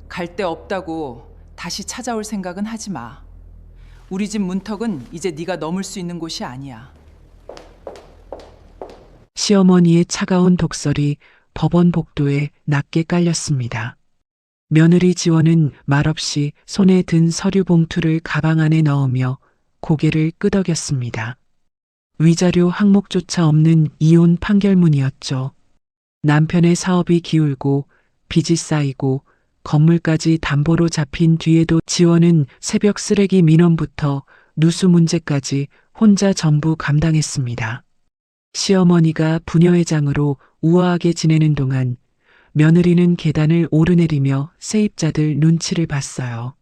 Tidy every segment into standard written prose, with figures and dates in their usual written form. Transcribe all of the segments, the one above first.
갈 데 없다고 다시 찾아올 생각은 하지 마. 우리 집 문턱은 이제 네가 넘을 수 있는 곳이 아니야. 시어머니의 차가운 독설이 법원 복도에 낮게 깔렸습니다. 며느리 지원은 말없이 손에 든 서류 봉투를 가방 안에 넣으며 고개를 끄덕였습니다. 위자료 항목조차 없는 이혼 판결문이었죠. 남편의 사업이 기울고 빚이 쌓이고 건물까지 담보로 잡힌 뒤에도 지원은 새벽 쓰레기 민원부터 누수 문제까지 혼자 전부 감당했습니다. 시어머니가 부녀회장으로 우아하게 지내는 동안 며느리는 계단을 오르내리며 세입자들 눈치를 봤어요.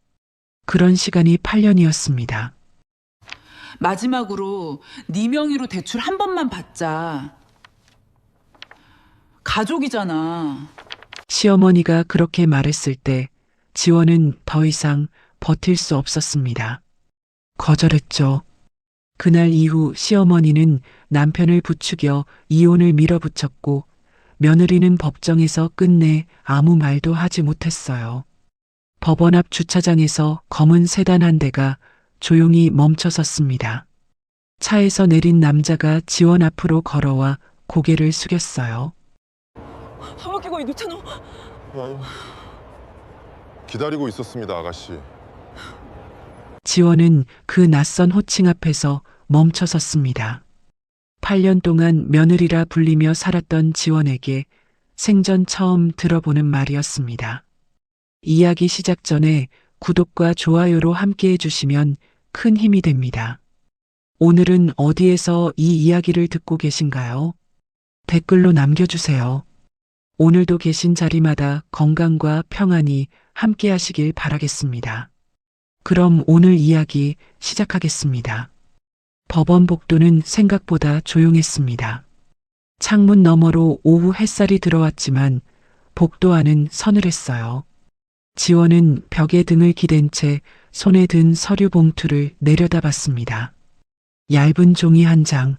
그런 시간이 8년이었습니다. 마지막으로 네 명의로 대출 한 번만 받자. 가족이잖아. 시어머니가 그렇게 말했을 때 지원은 더 이상 버틸 수 없었습니다. 거절했죠. 그날 이후 시어머니는 남편을 부추겨 이혼을 밀어붙였고 며느리는 법정에서 끝내 아무 말도 하지 못했어요. 법원 앞 주차장에서 검은 세단 한 대가 조용히 멈춰 섰습니다. 차에서 내린 남자가 지원 앞으로 걸어와 고개를 숙였어요. 하마키가 이 놓잖아. 기다리고 있었습니다, 아가씨. 지원은 그 낯선 호칭 앞에서 멈춰 섰습니다. 8년 동안 며느리라 불리며 살았던 지원에게 생전 처음 들어보는 말이었습니다. 이야기 시작 전에 구독과 좋아요로 함께 해주시면 큰 힘이 됩니다. 오늘은 어디에서 이 이야기를 듣고 계신가요? 댓글로 남겨주세요. 오늘도 계신 자리마다 건강과 평안이 함께 하시길 바라겠습니다. 그럼 오늘 이야기 시작하겠습니다. 법원 복도는 생각보다 조용했습니다. 창문 너머로 오후 햇살이 들어왔지만 복도 안은 서늘했어요. 지원은 벽에 등을 기댄 채 손에 든 서류 봉투를 내려다봤습니다. 얇은 종이 한 장.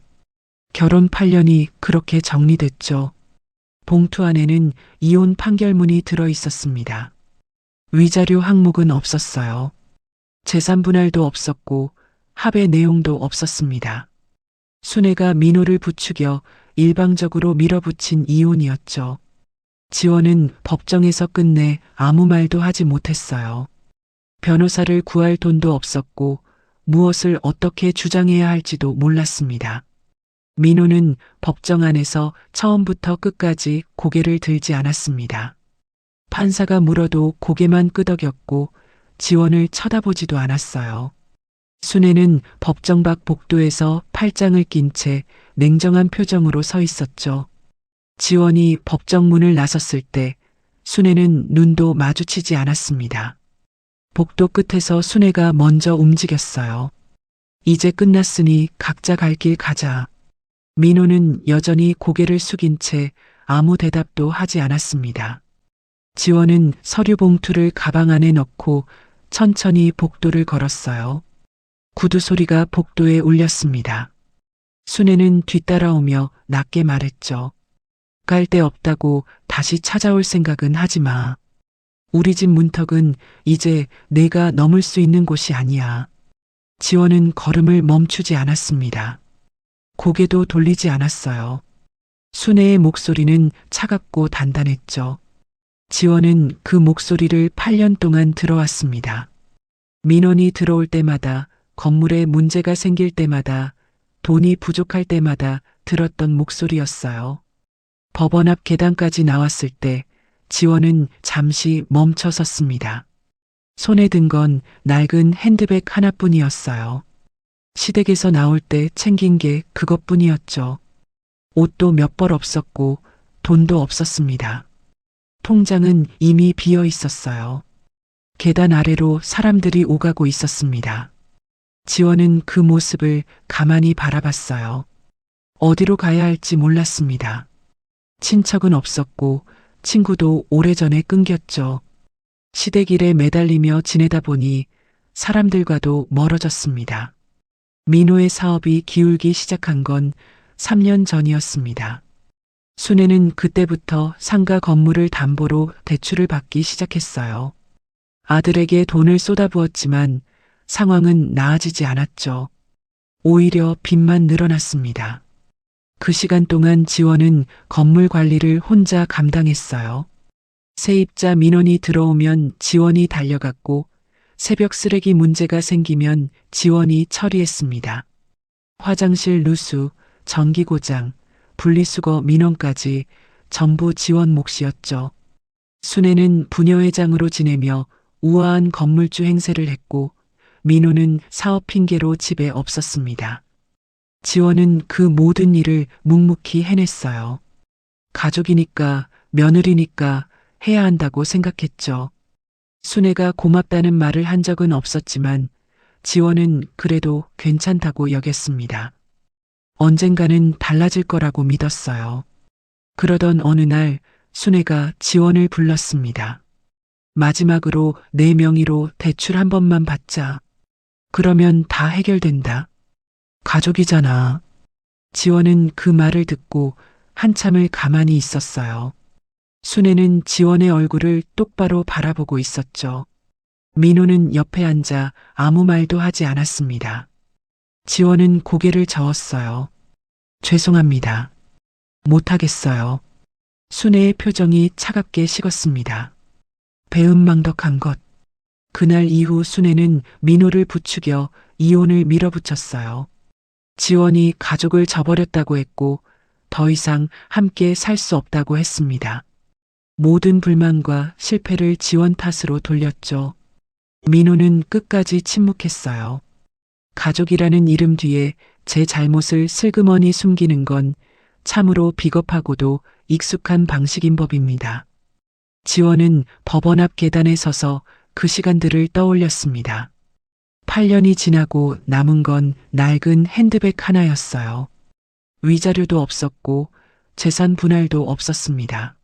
결혼 8년이 그렇게 정리됐죠. 봉투 안에는 이혼 판결문이 들어 있었습니다. 위자료 항목은 없었어요. 재산 분할도 없었고 합의 내용도 없었습니다. 순애가 민호를 부추겨 일방적으로 밀어붙인 이혼이었죠. 지원은 법정에서 끝내 아무 말도 하지 못했어요. 변호사를 구할 돈도 없었고 무엇을 어떻게 주장해야 할지도 몰랐습니다. 민호는 법정 안에서 처음부터 끝까지 고개를 들지 않았습니다. 판사가 물어도 고개만 끄덕였고 지원을 쳐다보지도 않았어요. 순애는 법정 밖 복도에서 팔짱을 낀 채 냉정한 표정으로 서 있었죠. 지원이 법정 문을 나섰을 때 순애는 눈도 마주치지 않았습니다. 복도 끝에서 순애가 먼저 움직였어요. 이제 끝났으니 각자 갈 길 가자. 민호는 여전히 고개를 숙인 채 아무 대답도 하지 않았습니다. 지원은 서류 봉투를 가방 안에 넣고 천천히 복도를 걸었어요. 구두 소리가 복도에 울렸습니다. 순애는 뒤따라오며 낮게 말했죠. 갈 데 없다고 다시 찾아올 생각은 하지 마. 우리 집 문턱은 이제 내가 넘을 수 있는 곳이 아니야. 지원은 걸음을 멈추지 않았습니다. 고개도 돌리지 않았어요. 순애의 목소리는 차갑고 단단했죠. 지원은 그 목소리를 8년 동안 들어왔습니다. 민원이 들어올 때마다, 건물에 문제가 생길 때마다, 돈이 부족할 때마다 들었던 목소리였어요. 법원 앞 계단까지 나왔을 때 지원은 잠시 멈춰 섰습니다. 손에 든 건 낡은 핸드백 하나뿐이었어요. 시댁에서 나올 때 챙긴 게 그것뿐이었죠. 옷도 몇 벌 없었고 돈도 없었습니다. 통장은 이미 비어 있었어요. 계단 아래로 사람들이 오가고 있었습니다. 지원은 그 모습을 가만히 바라봤어요. 어디로 가야 할지 몰랐습니다. 친척은 없었고 친구도 오래전에 끊겼죠. 시댁일에 매달리며 지내다 보니 사람들과도 멀어졌습니다. 민호의 사업이 기울기 시작한 건 3년 전이었습니다. 순애는 그때부터 상가 건물을 담보로 대출을 받기 시작했어요. 아들에게 돈을 쏟아부었지만 상황은 나아지지 않았죠. 오히려 빚만 늘어났습니다. 그 시간 동안 지원은 건물 관리를 혼자 감당했어요. 세입자 민원이 들어오면 지원이 달려갔고 새벽 쓰레기 문제가 생기면 지원이 처리했습니다. 화장실 누수, 전기 고장, 분리수거 민원까지 전부 지원 몫이었죠. 순애는 부녀회장으로 지내며 우아한 건물주 행세를 했고 민호는 사업 핑계로 집에 없었습니다. 지원은 그 모든 일을 묵묵히 해냈어요. 가족이니까, 며느리니까 해야 한다고 생각했죠. 순애가 고맙다는 말을 한 적은 없었지만 지원은 그래도 괜찮다고 여겼습니다. 언젠가는 달라질 거라고 믿었어요. 그러던 어느 날 순애가 지원을 불렀습니다. 마지막으로 내 명의로 대출 한 번만 받자. 그러면 다 해결된다. 가족이잖아. 지원은 그 말을 듣고 한참을 가만히 있었어요. 순애는 지원의 얼굴을 똑바로 바라보고 있었죠. 민호는 옆에 앉아 아무 말도 하지 않았습니다. 지원은 고개를 저었어요. 죄송합니다. 못하겠어요. 순애의 표정이 차갑게 식었습니다. 배은망덕한 것. 그날 이후 순애는 민호를 부추겨 이혼을 밀어붙였어요. 지원이 가족을 저버렸다고 했고 더 이상 함께 살 수 없다고 했습니다. 모든 불만과 실패를 지원 탓으로 돌렸죠. 민호는 끝까지 침묵했어요. 가족이라는 이름 뒤에 제 잘못을 슬그머니 숨기는 건 참으로 비겁하고도 익숙한 방식인 법입니다. 지원은 법원 앞 계단에 서서 그 시간들을 떠올렸습니다. 8년이 지나고 남은 건 낡은 핸드백 하나였어요. 위자료도 없었고 재산 분할도 없었습니다.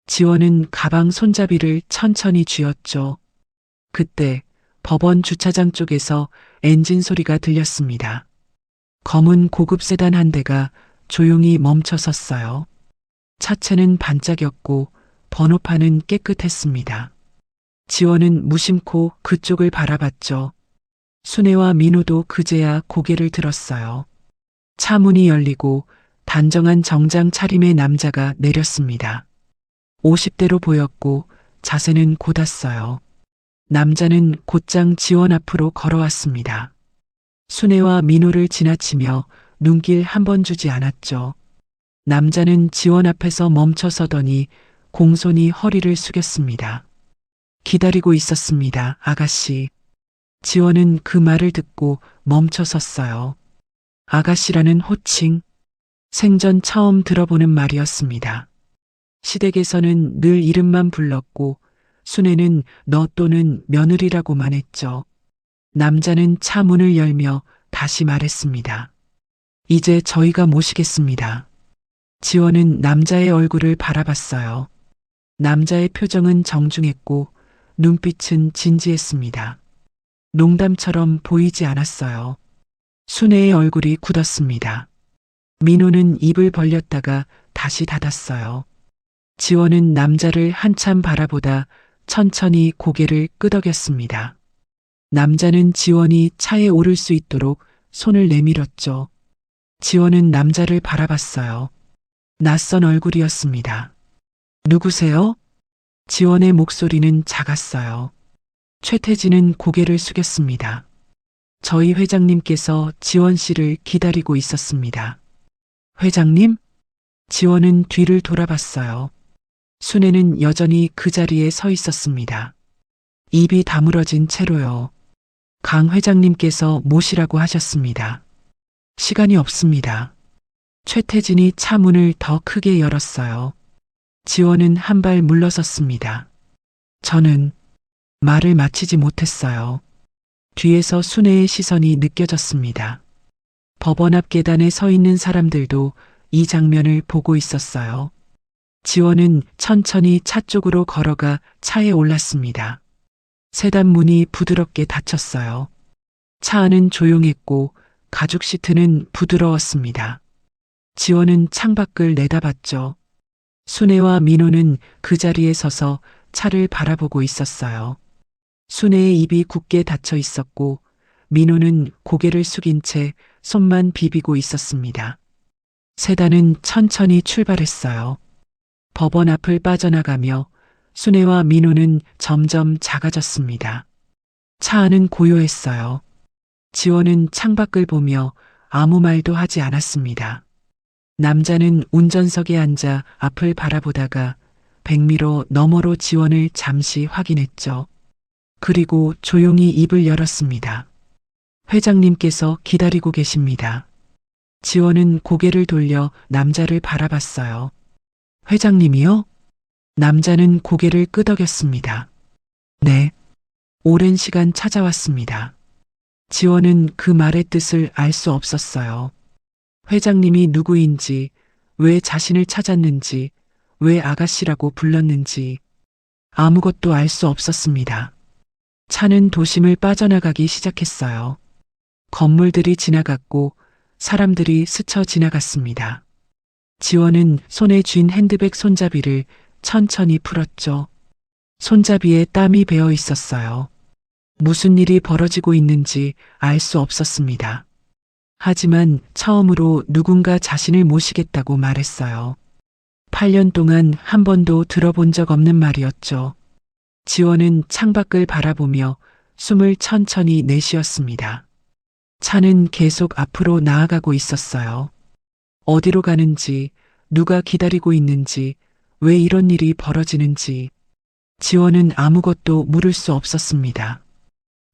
지원은 가방 손잡이를 천천히 쥐었죠. 그때 법원 주차장 쪽에서 엔진 소리가 들렸습니다. 검은 고급 세단 한 대가 조용히 멈춰 섰어요. 차체는 반짝였고 번호판은 깨끗했습니다. 지원은 무심코 그쪽을 바라봤죠. 순애와 민호도 그제야 고개를 들었어요. 차 문이 열리고 단정한 정장 차림의 남자가 내렸습니다. 50대로 보였고 자세는 곧았어요. 남자는 곧장 지원 앞으로 걸어왔습니다. 순애와 민호를 지나치며 눈길 한 번 주지 않았죠. 남자는 지원 앞에서 멈춰 서더니 공손히 허리를 숙였습니다. 기다리고 있었습니다, 아가씨. 지원은 그 말을 듣고 멈춰 섰어요. 아가씨라는 호칭, 생전 처음 들어보는 말이었습니다. 시댁에서는 늘 이름만 불렀고 순애는 너 또는 며느리라고만 했죠. 남자는 차 문을 열며 다시 말했습니다. 이제 저희가 모시겠습니다. 지원은 남자의 얼굴을 바라봤어요. 남자의 표정은 정중했고 눈빛은 진지했습니다. 농담처럼 보이지 않았어요. 순애의 얼굴이 굳었습니다. 민호는 입을 벌렸다가 다시 닫았어요. 지원은 남자를 한참 바라보다 천천히 고개를 끄덕였습니다. 남자는 지원이 차에 오를 수 있도록 손을 내밀었죠. 지원은 남자를 바라봤어요. 낯선 얼굴이었습니다. 누구세요? 지원의 목소리는 작았어요. 최태진은 고개를 숙였습니다. 저희 회장님께서 지원 씨를 기다리고 있었습니다. 회장님? 지원은 뒤를 돌아봤어요. 순애는 여전히 그 자리에 서 있었습니다. 입이 다물어진 채로요. 강 회장님께서 모시라고 하셨습니다. 시간이 없습니다. 최태진이 차 문을 더 크게 열었어요. 지원은 한 발 물러섰습니다. 저는 말을 마치지 못했어요. 뒤에서 순애의 시선이 느껴졌습니다. 법원 앞 계단에 서 있는 사람들도 이 장면을 보고 있었어요. 지원은 천천히 차 쪽으로 걸어가 차에 올랐습니다. 세단 문이 부드럽게 닫혔어요. 차 안은 조용했고 가죽 시트는 부드러웠습니다. 지원은 창밖을 내다봤죠. 순애와 민호는 그 자리에 서서 차를 바라보고 있었어요. 순애의 입이 굳게 닫혀 있었고 민호는 고개를 숙인 채 손만 비비고 있었습니다. 세단은 천천히 출발했어요. 법원 앞을 빠져나가며 순애와 민호는 점점 작아졌습니다. 차 안은 고요했어요. 지원은 창밖을 보며 아무 말도 하지 않았습니다. 남자는 운전석에 앉아 앞을 바라보다가 백미러 너머로 지원을 잠시 확인했죠. 그리고 조용히 입을 열었습니다. 회장님께서 기다리고 계십니다. 지원은 고개를 돌려 남자를 바라봤어요. 회장님이요? 남자는 고개를 끄덕였습니다. 네. 오랜 시간 찾아왔습니다. 지원은 그 말의 뜻을 알 수 없었어요. 회장님이 누구인지, 왜 자신을 찾았는지, 왜 아가씨라고 불렀는지 아무것도 알 수 없었습니다. 차는 도심을 빠져나가기 시작했어요. 건물들이 지나갔고 사람들이 스쳐 지나갔습니다. 지원은 손에 쥔 핸드백 손잡이를 천천히 풀었죠. 손잡이에 땀이 배어 있었어요. 무슨 일이 벌어지고 있는지 알 수 없었습니다. 하지만 처음으로 누군가 자신을 모시겠다고 말했어요. 8년 동안 한 번도 들어본 적 없는 말이었죠. 지원은 창밖을 바라보며 숨을 천천히 내쉬었습니다. 차는 계속 앞으로 나아가고 있었어요. 어디로 가는지, 누가 기다리고 있는지, 왜 이런 일이 벌어지는지 지원은 아무것도 물을 수 없었습니다.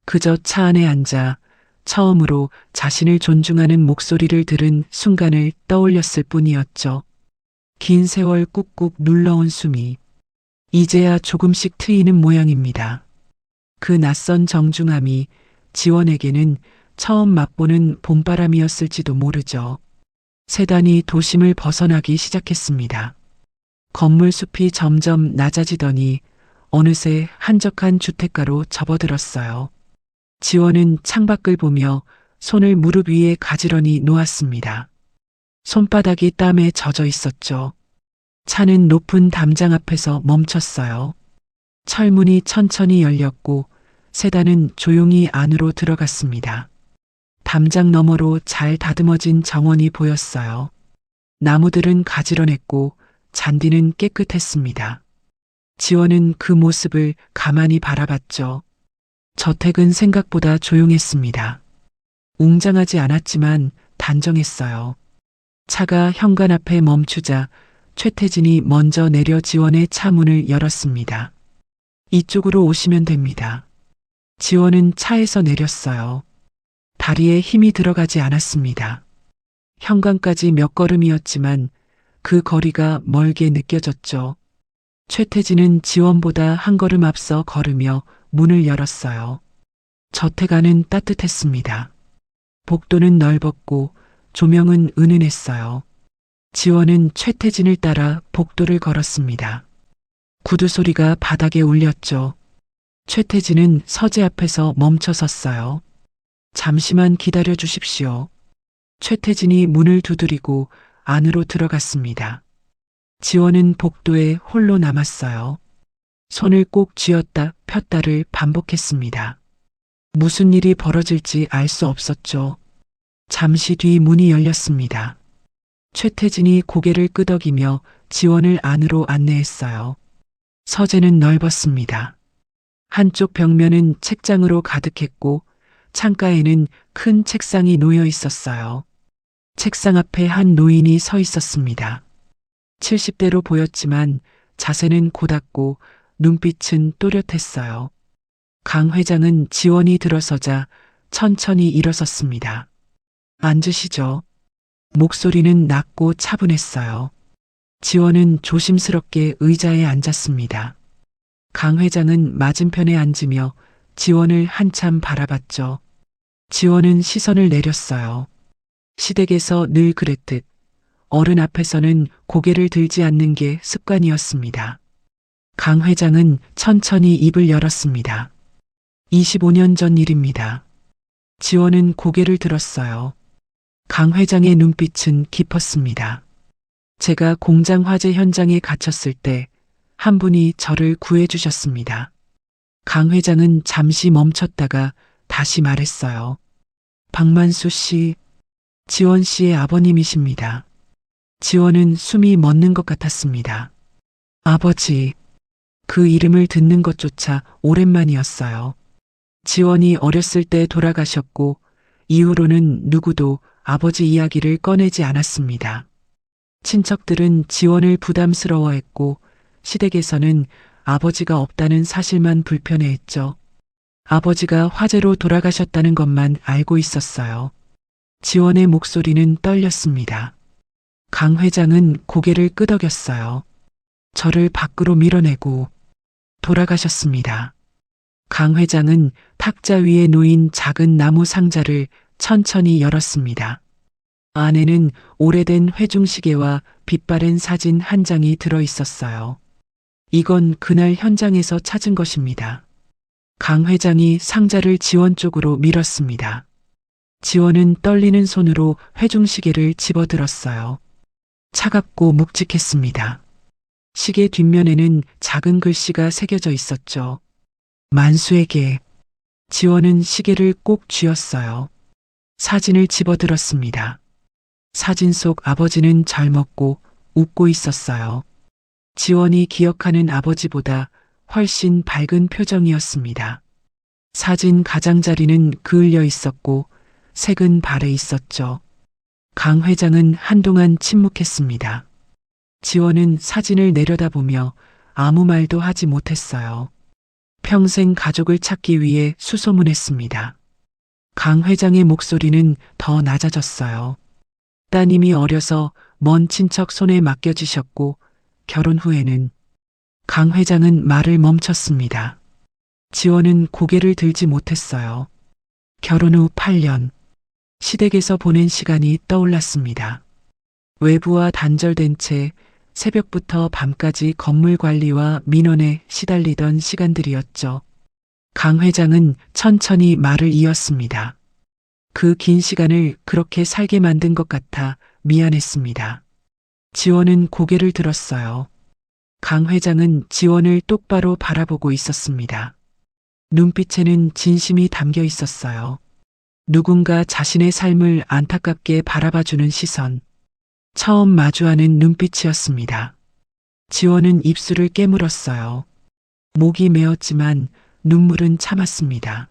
그저 차 안에 앉아 처음으로 자신을 존중하는 목소리를 들은 순간을 떠올렸을 뿐이었죠. 긴 세월 꾹꾹 눌러온 숨이 이제야 조금씩 트이는 모양입니다. 그 낯선 정중함이 지원에게는 처음 맛보는 봄바람이었을지도 모르죠. 세단이 도심을 벗어나기 시작했습니다. 건물 숲이 점점 낮아지더니 어느새 한적한 주택가로 접어들었어요. 지원은 창밖을 보며 손을 무릎 위에 가지런히 놓았습니다. 손바닥이 땀에 젖어 있었죠. 차는 높은 담장 앞에서 멈췄어요. 철문이 천천히 열렸고 세단은 조용히 안으로 들어갔습니다. 담장 너머로 잘 다듬어진 정원이 보였어요. 나무들은 가지런했고 잔디는 깨끗했습니다. 지원은 그 모습을 가만히 바라봤죠. 저택은 생각보다 조용했습니다. 웅장하지 않았지만 단정했어요. 차가 현관 앞에 멈추자 최태진이 먼저 내려 지원의 차 문을 열었습니다. 이쪽으로 오시면 됩니다. 지원은 차에서 내렸어요. 다리에 힘이 들어가지 않았습니다. 현관까지 몇 걸음이었지만 그 거리가 멀게 느껴졌죠. 최태진은 지원보다 한 걸음 앞서 걸으며 문을 열었어요. 저택 안은 따뜻했습니다. 복도는 넓었고 조명은 은은했어요. 지원은 최태진을 따라 복도를 걸었습니다. 구두 소리가 바닥에 울렸죠. 최태진은 서재 앞에서 멈춰 섰어요. 잠시만 기다려 주십시오. 최태진이 문을 두드리고 안으로 들어갔습니다. 지원은 복도에 홀로 남았어요. 손을 꼭 쥐었다 폈다를 반복했습니다. 무슨 일이 벌어질지 알 수 없었죠. 잠시 뒤 문이 열렸습니다. 최태진이 고개를 끄덕이며 지원을 안으로 안내했어요. 서재는 넓었습니다. 한쪽 벽면은 책장으로 가득했고 창가에는 큰 책상이 놓여 있었어요. 책상 앞에 한 노인이 서 있었습니다. 70대로 보였지만 자세는 고닫고 눈빛은 또렷했어요. 강 회장은 지원이 들어서자 천천히 일어섰습니다. 앉으시죠. 목소리는 낮고 차분했어요. 지원은 조심스럽게 의자에 앉았습니다. 강 회장은 맞은편에 앉으며 지원을 한참 바라봤죠. 지원은 시선을 내렸어요. 시댁에서 늘 그랬듯 어른 앞에서는 고개를 들지 않는 게 습관이었습니다. 강 회장은 천천히 입을 열었습니다. 25년 전 일입니다. 지원은 고개를 들었어요. 강 회장의 눈빛은 깊었습니다. 제가 공장 화재 현장에 갇혔을 때 한 분이 저를 구해주셨습니다. 강 회장은 잠시 멈췄다가 다시 말했어요. 박만수 씨, 지원 씨의 아버님이십니다. 지원은 숨이 멎는 것 같았습니다. 아버지, 그 이름을 듣는 것조차 오랜만이었어요. 지원이 어렸을 때 돌아가셨고 이후로는 누구도 아버지 이야기를 꺼내지 않았습니다. 친척들은 지원을 부담스러워했고 시댁에서는 아버지가 없다는 사실만 불편해했죠. 아버지가 화재로 돌아가셨다는 것만 알고 있었어요. 지원의 목소리는 떨렸습니다. 강 회장은 고개를 끄덕였어요. 저를 밖으로 밀어내고 돌아가셨습니다. 강 회장은 탁자 위에 놓인 작은 나무 상자를 천천히 열었습니다. 안에는 오래된 회중시계와 빛바랜 사진 한 장이 들어 있었어요. 이건 그날 현장에서 찾은 것입니다. 강 회장이 상자를 지원 쪽으로 밀었습니다. 지원은 떨리는 손으로 회중시계를 집어들었어요. 차갑고 묵직했습니다. 시계 뒷면에는 작은 글씨가 새겨져 있었죠. 만수에게. 지원은 시계를 꼭 쥐었어요. 사진을 집어들었습니다. 사진 속 아버지는 젊었고 웃고 있었어요. 지원이 기억하는 아버지보다 훨씬 밝은 표정이었습니다. 사진 가장자리는 그을려 있었고 색은 발에 있었죠. 강 회장은 한동안 침묵했습니다. 지원은 사진을 내려다보며 아무 말도 하지 못했어요. 평생 가족을 찾기 위해 수소문했습니다. 강 회장의 목소리는 더 낮아졌어요. 따님이 어려서 먼 친척 손에 맡겨지셨고 결혼 후에는 강 회장은 말을 멈췄습니다. 지원은 고개를 들지 못했어요. 결혼 후 8년, 시댁에서 보낸 시간이 떠올랐습니다. 외부와 단절된 채 새벽부터 밤까지 건물 관리와 민원에 시달리던 시간들이었죠. 강 회장은 천천히 말을 이었습니다. 그 긴 시간을 그렇게 살게 만든 것 같아 미안했습니다. 지원은 고개를 들었어요. 강 회장은 지원을 똑바로 바라보고 있었습니다. 눈빛에는 진심이 담겨 있었어요. 누군가 자신의 삶을 안타깝게 바라봐주는 시선. 처음 마주하는 눈빛이었습니다. 지원은 입술을 깨물었어요. 목이 메었지만 눈물은 참았습니다.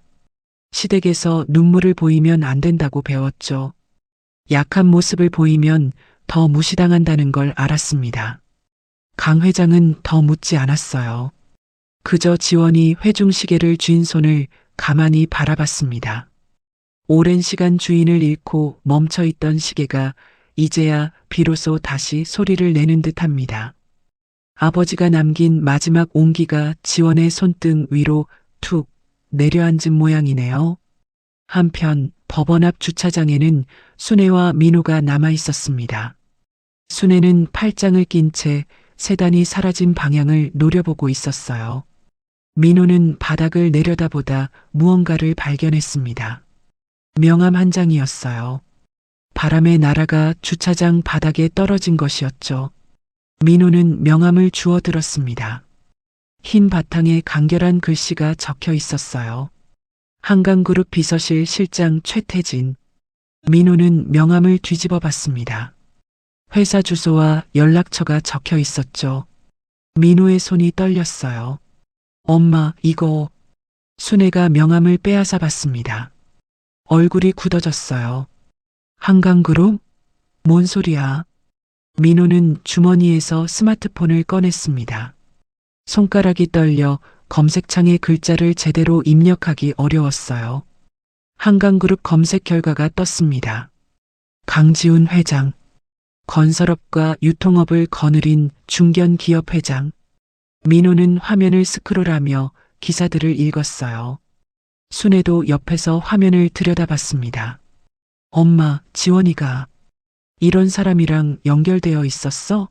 시댁에서 눈물을 보이면 안 된다고 배웠죠. 약한 모습을 보이면 더 무시당한다는 걸 알았습니다. 강 회장은 더 묻지 않았어요. 그저 지원이 회중시계를 쥔 손을 가만히 바라봤습니다. 오랜 시간 주인을 잃고 멈춰있던 시계가 이제야 비로소 다시 소리를 내는 듯합니다. 아버지가 남긴 마지막 온기가 지원의 손등 위로 툭 내려앉은 모양이네요. 한편 법원 앞 주차장에는 순애와 민호가 남아 있었습니다. 순애는 팔짱을 낀 채 세단이 사라진 방향을 노려보고 있었어요. 민호는 바닥을 내려다보다 무언가를 발견했습니다. 명함 한 장이었어요. 바람에 날아가 주차장 바닥에 떨어진 것이었죠. 민호는 명함을 주워 들었습니다. 흰 바탕에 간결한 글씨가 적혀 있었어요. 한강그룹 비서실 실장 최태진. 민호는 명함을 뒤집어 봤습니다. 회사 주소와 연락처가 적혀 있었죠. 민호의 손이 떨렸어요. 엄마, 이거. 순애가 명함을 빼앗아 봤습니다. 얼굴이 굳어졌어요. 한강그룹? 뭔 소리야? 민호는 주머니에서 스마트폰을 꺼냈습니다. 손가락이 떨려 검색창에 글자를 제대로 입력하기 어려웠어요. 한강그룹 검색 결과가 떴습니다. 강지훈 회장. 건설업과 유통업을 거느린 중견기업 회장. 민호는 화면을 스크롤하며 기사들을 읽었어요. 순애도 옆에서 화면을 들여다봤습니다. 엄마, 지원이가 이런 사람이랑 연결되어 있었어?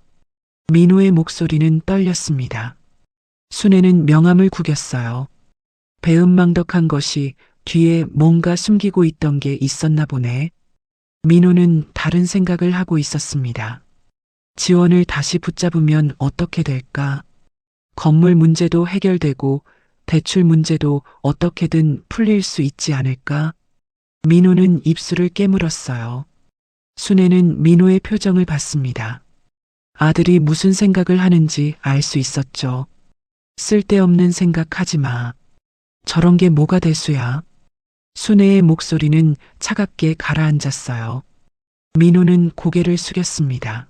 민호의 목소리는 떨렸습니다. 순애는 명함을 구겼어요. 배은망덕한 것이 뒤에 뭔가 숨기고 있던 게 있었나 보네. 민호는 다른 생각을 하고 있었습니다. 지원을 다시 붙잡으면 어떻게 될까? 건물 문제도 해결되고 대출 문제도 어떻게든 풀릴 수 있지 않을까? 민호는 입술을 깨물었어요. 순애는 민호의 표정을 봤습니다. 아들이 무슨 생각을 하는지 알 수 있었죠. 쓸데없는 생각하지 마. 저런 게 뭐가 대수야? 순애의 목소리는 차갑게 가라앉았어요. 민호는 고개를 숙였습니다.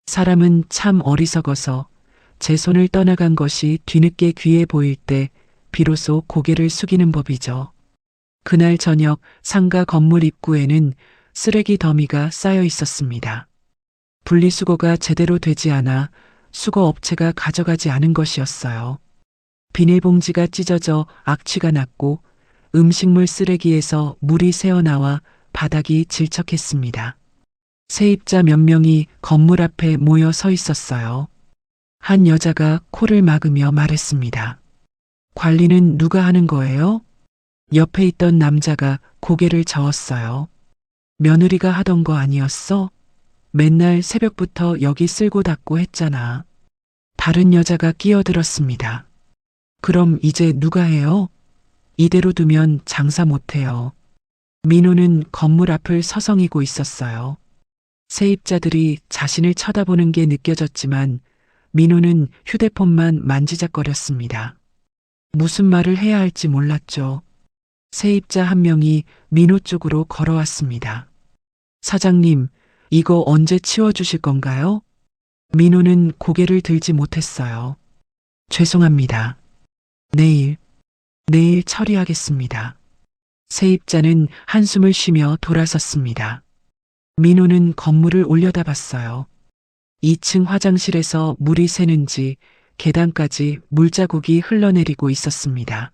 사람은 참 어리석어서 제 손을 떠나간 것이 뒤늦게 귀해 보일 때 비로소 고개를 숙이는 법이죠. 그날 저녁 상가 건물 입구에는 쓰레기 더미가 쌓여 있었습니다. 분리수거가 제대로 되지 않아 수거 업체가 가져가지 않은 것이었어요. 비닐봉지가 찢어져 악취가 났고 음식물 쓰레기에서 물이 새어나와 바닥이 질척했습니다. 세입자 몇 명이 건물 앞에 모여 서 있었어요. 한 여자가 코를 막으며 말했습니다. 관리는 누가 하는 거예요? 옆에 있던 남자가 고개를 저었어요. 며느리가 하던 거 아니었어? 맨날 새벽부터 여기 쓸고 닦고 했잖아. 다른 여자가 끼어들었습니다. 그럼 이제 누가 해요? 이대로 두면 장사 못해요. 민호는 건물 앞을 서성이고 있었어요. 세입자들이 자신을 쳐다보는 게 느껴졌지만 민호는 휴대폰만 만지작거렸습니다. 무슨 말을 해야 할지 몰랐죠. 세입자 한 명이 민호 쪽으로 걸어왔습니다. 사장님, 이거 언제 치워주실 건가요? 민호는 고개를 들지 못했어요. 죄송합니다. 내일 처리하겠습니다. 세입자는 한숨을 쉬며 돌아섰습니다. 민호는 건물을 올려다봤어요. 2층 화장실에서 물이 새는지 계단까지 물자국이 흘러내리고 있었습니다.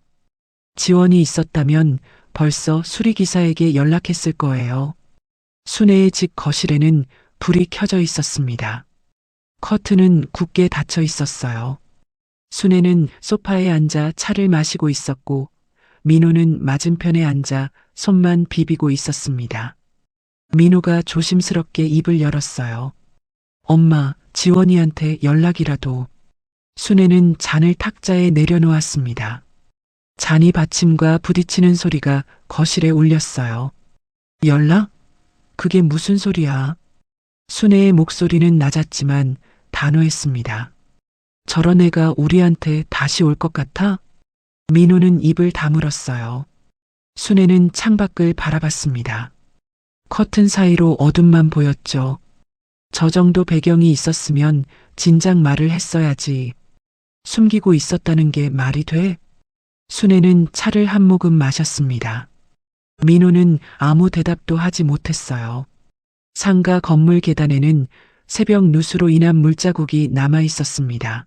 지원이 있었다면 벌써 수리기사에게 연락했을 거예요. 순애의 집 거실에는 불이 켜져 있었습니다. 커튼은 굳게 닫혀 있었어요. 순애는 소파에 앉아 차를 마시고 있었고 민호는 맞은편에 앉아 손만 비비고 있었습니다. 민호가 조심스럽게 입을 열었어요. 엄마, 지원이한테 연락이라도. 순애는 잔을 탁자에 내려놓았습니다. 잔이 받침과 부딪히는 소리가 거실에 울렸어요. 연락? 그게 무슨 소리야? 순애의 목소리는 낮았지만 단호했습니다. 저런 애가 우리한테 다시 올 것 같아? 민호는 입을 다물었어요. 순애는 창밖을 바라봤습니다. 커튼 사이로 어둠만 보였죠. 저 정도 배경이 있었으면 진작 말을 했어야지. 숨기고 있었다는 게 말이 돼? 순애는 차를 한 모금 마셨습니다. 민호는 아무 대답도 하지 못했어요. 상가 건물 계단에는 새벽 누수로 인한 물자국이 남아 있었습니다.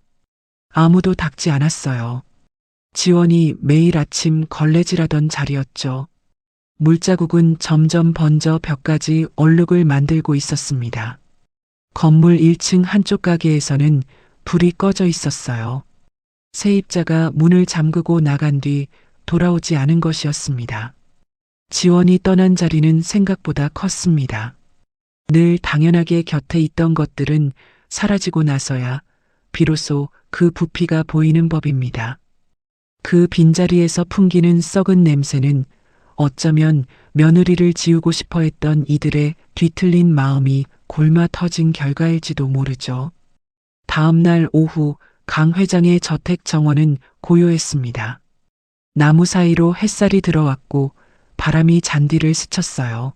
아무도 닦지 않았어요. 지원이 매일 아침 걸레질하던 자리였죠. 물자국은 점점 번져 벽까지 얼룩을 만들고 있었습니다. 건물 1층 한쪽 가게에서는 불이 꺼져 있었어요. 세입자가 문을 잠그고 나간 뒤 돌아오지 않은 것이었습니다. 지원이 떠난 자리는 생각보다 컸습니다. 늘 당연하게 곁에 있던 것들은 사라지고 나서야 비로소 그 부피가 보이는 법입니다. 그 빈자리에서 풍기는 썩은 냄새는 어쩌면 며느리를 지우고 싶어 했던 이들의 뒤틀린 마음이 골마 터진 결과일지도 모르죠. 다음 날 오후 강 회장의 저택 정원은 고요했습니다. 나무 사이로 햇살이 들어왔고 바람이 잔디를 스쳤어요.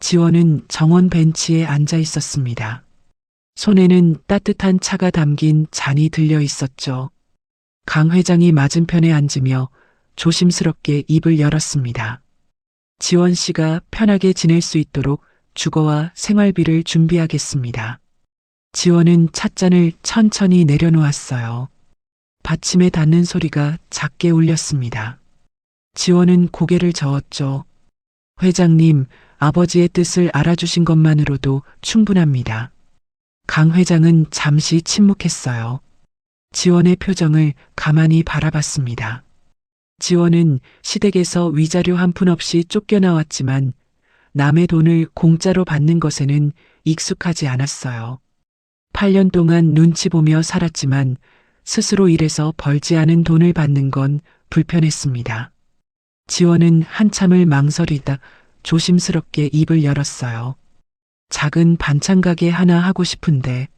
지원은 정원 벤치에 앉아 있었습니다. 손에는 따뜻한 차가 담긴 잔이 들려 있었죠. 강 회장이 맞은편에 앉으며 조심스럽게 입을 열었습니다. 지원 씨가 편하게 지낼 수 있도록 주거와 생활비를 준비하겠습니다. 지원은 찻잔을 천천히 내려놓았어요. 받침에 닿는 소리가 작게 울렸습니다. 지원은 고개를 저었죠. 회장님, 아버지의 뜻을 알아주신 것만으로도 충분합니다. 강 회장은 잠시 침묵했어요. 지원의 표정을 가만히 바라봤습니다. 지원은 시댁에서 위자료 한 푼 없이 쫓겨나왔지만 남의 돈을 공짜로 받는 것에는 익숙하지 않았어요. 8년 동안 눈치 보며 살았지만 스스로 일해서 벌지 않은 돈을 받는 건 불편했습니다. 지원은 한참을 망설이다 조심스럽게 입을 열었어요. 작은 반찬 가게 하나 하고 싶은데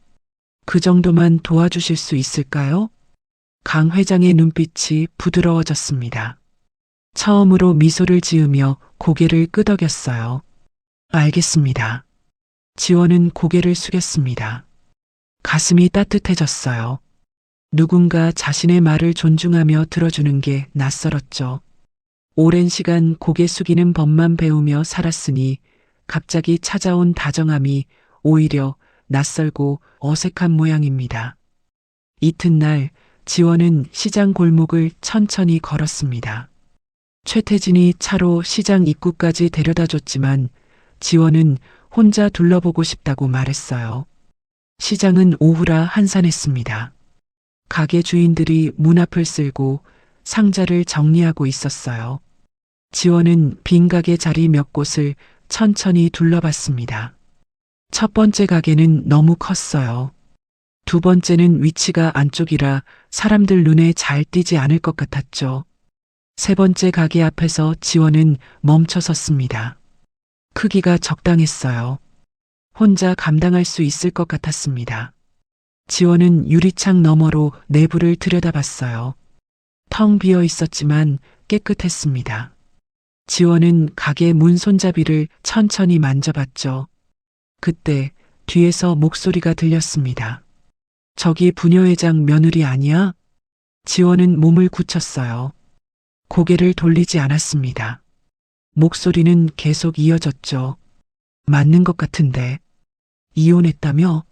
그 정도만 도와주실 수 있을까요? 강 회장의 눈빛이 부드러워졌습니다. 처음으로 미소를 지으며 고개를 끄덕였어요. 알겠습니다. 지원은 고개를 숙였습니다. 가슴이 따뜻해졌어요. 누군가 자신의 말을 존중하며 들어주는 게 낯설었죠. 오랜 시간 고개 숙이는 법만 배우며 살았으니 갑자기 찾아온 다정함이 오히려 낯설고 어색한 모양입니다. 이튿날 지원은 시장 골목을 천천히 걸었습니다. 최태진이 차로 시장 입구까지 데려다 줬지만 지원은 혼자 둘러보고 싶다고 말했어요. 시장은 오후라 한산했습니다. 가게 주인들이 문 앞을 쓸고 상자를 정리하고 있었어요. 지원은 빈 가게 자리 몇 곳을 천천히 둘러봤습니다. 첫 번째 가게는 너무 컸어요. 두 번째는 위치가 안쪽이라 사람들 눈에 잘 띄지 않을 것 같았죠. 세 번째 가게 앞에서 지원은 멈춰 섰습니다. 크기가 적당했어요. 혼자 감당할 수 있을 것 같았습니다. 지원은 유리창 너머로 내부를 들여다봤어요. 텅 비어 있었지만 깨끗했습니다. 지원은 가게 문 손잡이를 천천히 만져봤죠. 그때 뒤에서 목소리가 들렸습니다. 저기 부녀회장 며느리 아니야? 지원은 몸을 굳혔어요. 고개를 돌리지 않았습니다. 목소리는 계속 이어졌죠. 맞는 것 같은데. 이혼했다며?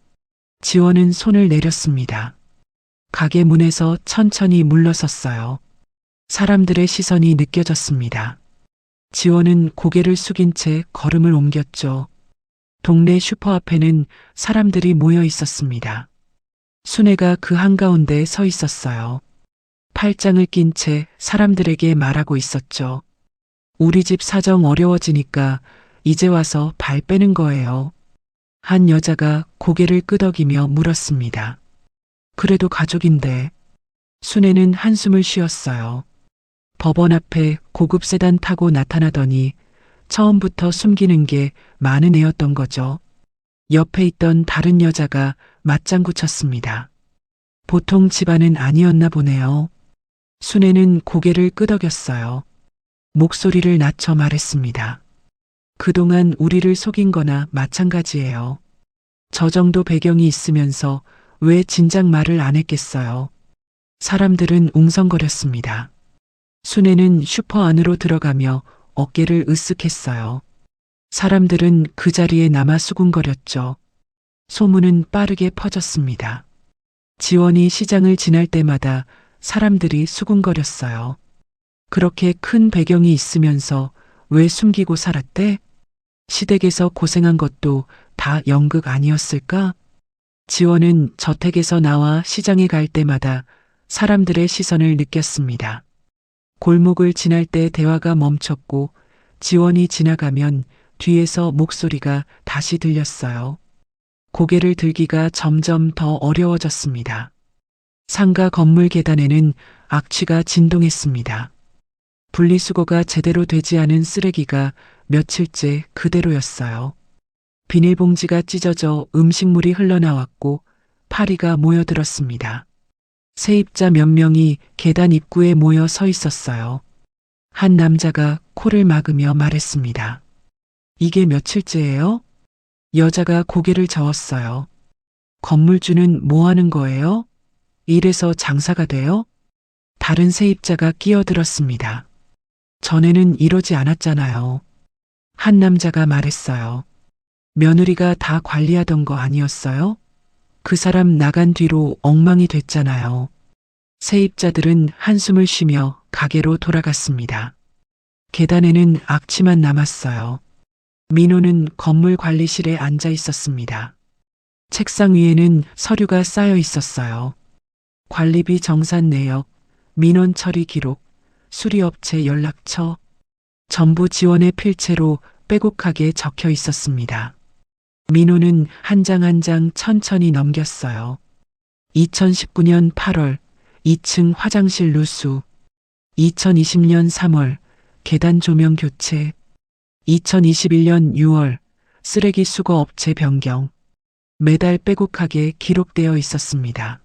지원은 손을 내렸습니다. 가게 문에서 천천히 물러섰어요. 사람들의 시선이 느껴졌습니다. 지원은 고개를 숙인 채 걸음을 옮겼죠. 동네 슈퍼 앞에는 사람들이 모여 있었습니다. 순애가 그 한가운데 서 있었어요. 팔짱을 낀 채 사람들에게 말하고 있었죠. 우리 집 사정 어려워지니까 이제 와서 발 빼는 거예요. 한 여자가 고개를 끄덕이며 물었습니다. 그래도 가족인데. 순애는 한숨을 쉬었어요. 법원 앞에 고급 세단 타고 나타나더니 처음부터 숨기는 게 많은 애였던 거죠. 옆에 있던 다른 여자가 맞장구 쳤습니다. 보통 집안은 아니었나 보네요. 순애는 고개를 끄덕였어요. 목소리를 낮춰 말했습니다. 그동안 우리를 속인 거나 마찬가지예요. 저 정도 배경이 있으면서 왜 진작 말을 안 했겠어요. 사람들은 웅성거렸습니다. 순애는 슈퍼 안으로 들어가며 어깨를 으쓱했어요. 사람들은 그 자리에 남아 수군거렸죠. 소문은 빠르게 퍼졌습니다. 지원이 시장을 지날 때마다 사람들이 수군거렸어요. 그렇게 큰 배경이 있으면서 왜 숨기고 살았대? 시댁에서 고생한 것도 다 연극 아니었을까? 지원은 저택에서 나와 시장에 갈 때마다 사람들의 시선을 느꼈습니다. 골목을 지날 때 대화가 멈췄고 지원이 지나가면 뒤에서 목소리가 다시 들렸어요. 고개를 들기가 점점 더 어려워졌습니다. 상가 건물 계단에는 악취가 진동했습니다. 분리수거가 제대로 되지 않은 쓰레기가 며칠째 그대로였어요. 비닐봉지가 찢어져 음식물이 흘러나왔고 파리가 모여들었습니다. 세입자 몇 명이 계단 입구에 모여 서 있었어요. 한 남자가 코를 막으며 말했습니다. 이게 며칠째예요? 여자가 고개를 저었어요. 건물주는 뭐 하는 거예요? 이래서 장사가 돼요? 다른 세입자가 끼어들었습니다. 전에는 이러지 않았잖아요. 한 남자가 말했어요. 며느리가 다 관리하던 거 아니었어요? 그 사람 나간 뒤로 엉망이 됐잖아요. 세입자들은 한숨을 쉬며 가게로 돌아갔습니다. 계단에는 악취만 남았어요. 민호는 건물 관리실에 앉아 있었습니다. 책상 위에는 서류가 쌓여 있었어요. 관리비 정산 내역, 민원 처리 기록, 수리업체 연락처, 전부 지원의 필체로 빼곡하게 적혀 있었습니다. 민호는 한 장 한 장 천천히 넘겼어요. 2019년 8월 2층 화장실 누수. 2020년 3월 계단 조명 교체. 2021년 6월 쓰레기 수거 업체 변경. 매달 빼곡하게 기록되어 있었습니다.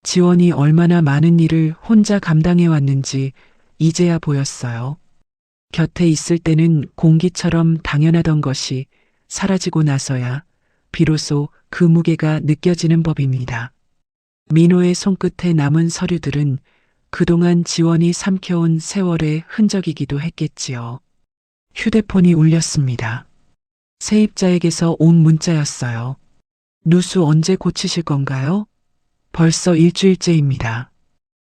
지원이 얼마나 많은 일을 혼자 감당해 왔는지 이제야 보였어요. 곁에 있을 때는 공기처럼 당연하던 것이 사라지고 나서야 비로소 그 무게가 느껴지는 법입니다. 민호의 손끝에 남은 서류들은 그동안 지원이 삼켜온 세월의 흔적이기도 했겠지요. 휴대폰이 울렸습니다. 세입자에게서 온 문자였어요. 누수 언제 고치실 건가요? 벌써 일주일째입니다.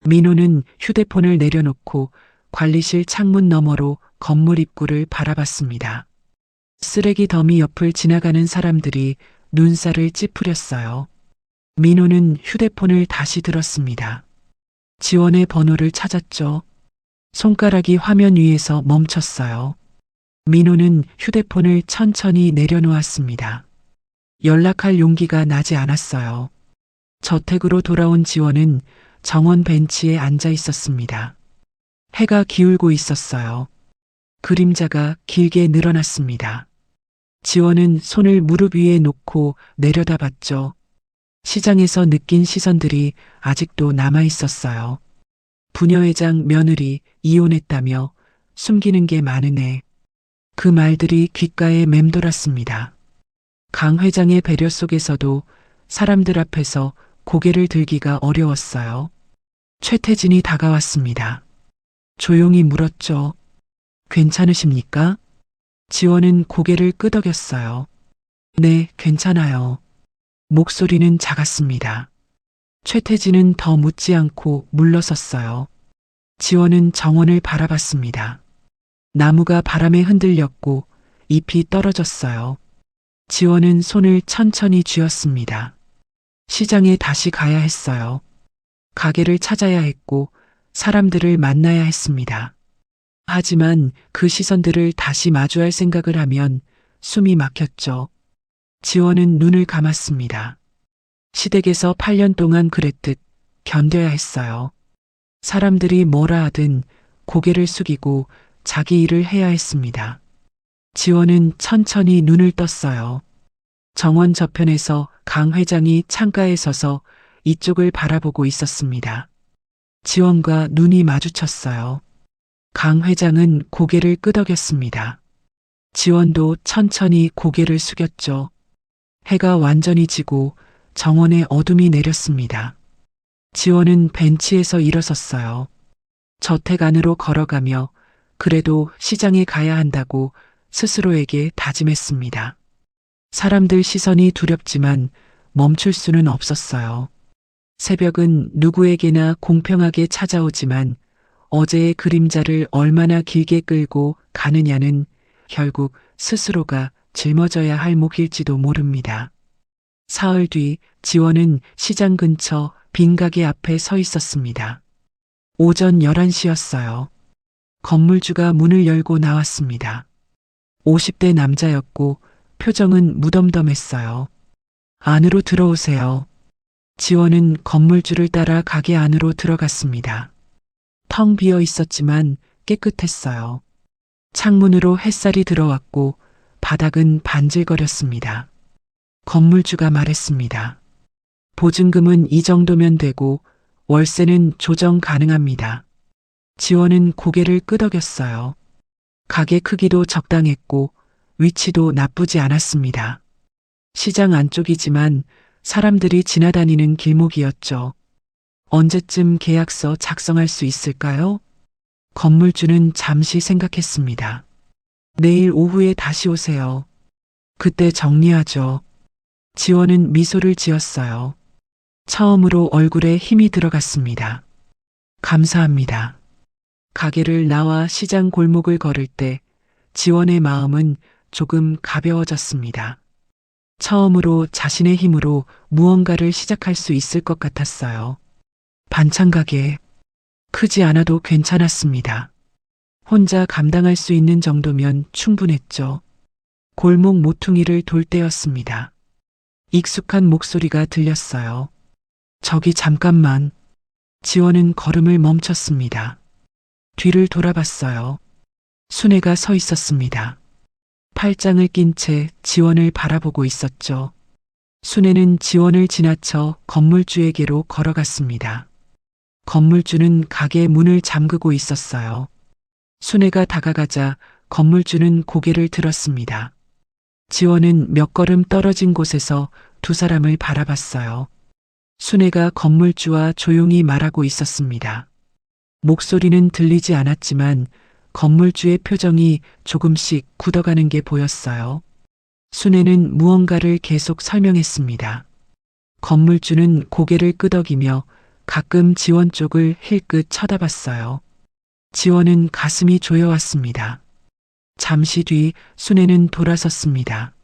민호는 휴대폰을 내려놓고 관리실 창문 너머로 건물 입구를 바라봤습니다. 쓰레기 더미 옆을 지나가는 사람들이 눈살을 찌푸렸어요. 민호는 휴대폰을 다시 들었습니다. 지원의 번호를 찾았죠. 손가락이 화면 위에서 멈췄어요. 민호는 휴대폰을 천천히 내려놓았습니다. 연락할 용기가 나지 않았어요. 저택으로 돌아온 지원은 정원 벤치에 앉아 있었습니다. 해가 기울고 있었어요. 그림자가 길게 늘어났습니다. 지원은 손을 무릎 위에 놓고 내려다봤죠. 시장에서 느낀 시선들이 아직도 남아 있었어요. 부녀회장 며느리 이혼했다며 숨기는 게 많은 애. 그 말들이 귓가에 맴돌았습니다. 강 회장의 배려 속에서도 사람들 앞에서 고개를 들기가 어려웠어요. 최태진이 다가왔습니다. 조용히 물었죠. 괜찮으십니까? 지원은 고개를 끄덕였어요. 네, 괜찮아요. 목소리는 작았습니다. 최태진은 더 묻지 않고 물러섰어요. 지원은 정원을 바라봤습니다. 나무가 바람에 흔들렸고 잎이 떨어졌어요. 지원은 손을 천천히 쥐었습니다. 시장에 다시 가야 했어요. 가게를 찾아야 했고 사람들을 만나야 했습니다. 하지만 그 시선들을 다시 마주할 생각을 하면 숨이 막혔죠. 지원은 눈을 감았습니다. 시댁에서 8년 동안 그랬듯 견뎌야 했어요. 사람들이 뭐라 하든 고개를 숙이고 자기 일을 해야 했습니다. 지원은 천천히 눈을 떴어요. 정원 저편에서 강 회장이 창가에 서서 이쪽을 바라보고 있었습니다. 지원과 눈이 마주쳤어요. 강 회장은 고개를 끄덕였습니다. 지원도 천천히 고개를 숙였죠. 해가 완전히 지고 정원에 어둠이 내렸습니다. 지원은 벤치에서 일어섰어요. 저택 안으로 걸어가며 그래도 시장에 가야 한다고 스스로에게 다짐했습니다. 사람들 시선이 두렵지만 멈출 수는 없었어요. 새벽은 누구에게나 공평하게 찾아오지만 어제의 그림자를 얼마나 길게 끌고 가느냐는 결국 스스로가 짊어져야 할 몫일지도 모릅니다. 사흘 뒤 지원은 시장 근처 빈 가게 앞에 서 있었습니다. 오전 11시였어요. 건물주가 문을 열고 나왔습니다. 50대 남자였고 표정은 무덤덤했어요. 안으로 들어오세요. 지원은 건물주를 따라 가게 안으로 들어갔습니다. 텅 비어 있었지만 깨끗했어요. 창문으로 햇살이 들어왔고 바닥은 반질거렸습니다. 건물주가 말했습니다. 보증금은 이 정도면 되고 월세는 조정 가능합니다. 지원은 고개를 끄덕였어요. 가게 크기도 적당했고 위치도 나쁘지 않았습니다. 시장 안쪽이지만 사람들이 지나다니는 길목이었죠. 언제쯤 계약서 작성할 수 있을까요? 건물주는 잠시 생각했습니다. 내일 오후에 다시 오세요. 그때 정리하죠. 지원은 미소를 지었어요. 처음으로 얼굴에 힘이 들어갔습니다. 감사합니다. 가게를 나와 시장 골목을 걸을 때 지원의 마음은 조금 가벼워졌습니다. 처음으로 자신의 힘으로 무언가를 시작할 수 있을 것 같았어요. 반찬 가게, 크지 않아도 괜찮았습니다. 혼자 감당할 수 있는 정도면 충분했죠. 골목 모퉁이를 돌 때였습니다. 익숙한 목소리가 들렸어요. 저기 잠깐만. 지원은 걸음을 멈췄습니다. 뒤를 돌아봤어요. 순애가 서 있었습니다. 팔짱을 낀 채 지원을 바라보고 있었죠. 순애는 지원을 지나쳐 건물주에게로 걸어갔습니다. 건물주는 가게 문을 잠그고 있었어요. 순애가 다가가자 건물주는 고개를 들었습니다. 지원은 몇 걸음 떨어진 곳에서 두 사람을 바라봤어요. 순애가 건물주와 조용히 말하고 있었습니다. 목소리는 들리지 않았지만 건물주의 표정이 조금씩 굳어가는 게 보였어요. 순애는 무언가를 계속 설명했습니다. 건물주는 고개를 끄덕이며 가끔 지원 쪽을 힐끗 쳐다봤어요. 지원은 가슴이 조여왔습니다. 잠시 뒤 순애는 돌아섰습니다.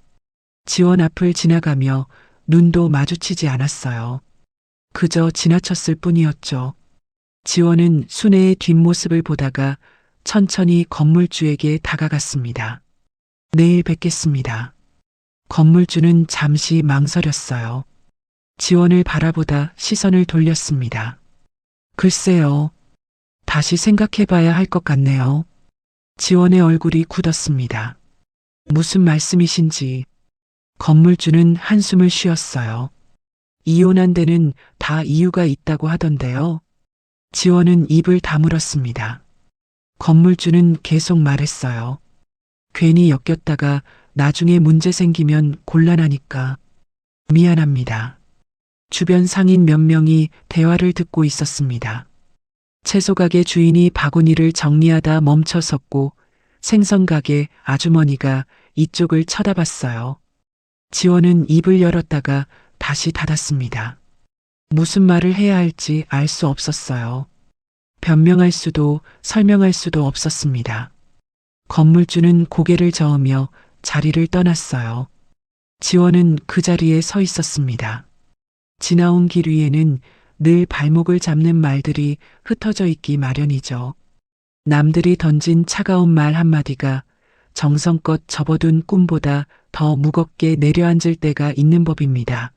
지원 앞을 지나가며 눈도 마주치지 않았어요. 그저 지나쳤을 뿐이었죠. 지원은 순애의 뒷모습을 보다가 천천히 건물주에게 다가갔습니다. 내일 뵙겠습니다. 건물주는 잠시 망설였어요. 지원을 바라보다 시선을 돌렸습니다. 글쎄요. 다시 생각해봐야 할 것 같네요. 지원의 얼굴이 굳었습니다. 무슨 말씀이신지. 건물주는 한숨을 쉬었어요. 이혼한 데는 다 이유가 있다고 하던데요. 지원은 입을 다물었습니다. 건물주는 계속 말했어요. 괜히 엮였다가 나중에 문제 생기면 곤란하니까. 미안합니다. 주변 상인 몇 명이 대화를 듣고 있었습니다. 채소가게 주인이 바구니를 정리하다 멈춰섰고 생선가게 아주머니가 이쪽을 쳐다봤어요. 지원은 입을 열었다가 다시 닫았습니다. 무슨 말을 해야 할지 알 수 없었어요. 변명할 수도 설명할 수도 없었습니다. 건물주는 고개를 저으며 자리를 떠났어요. 지원은 그 자리에 서 있었습니다. 지나온 길 위에는 늘 발목을 잡는 말들이 흩어져 있기 마련이죠. 남들이 던진 차가운 말 한마디가 정성껏 접어둔 꿈보다 더 무겁게 내려앉을 때가 있는 법입니다.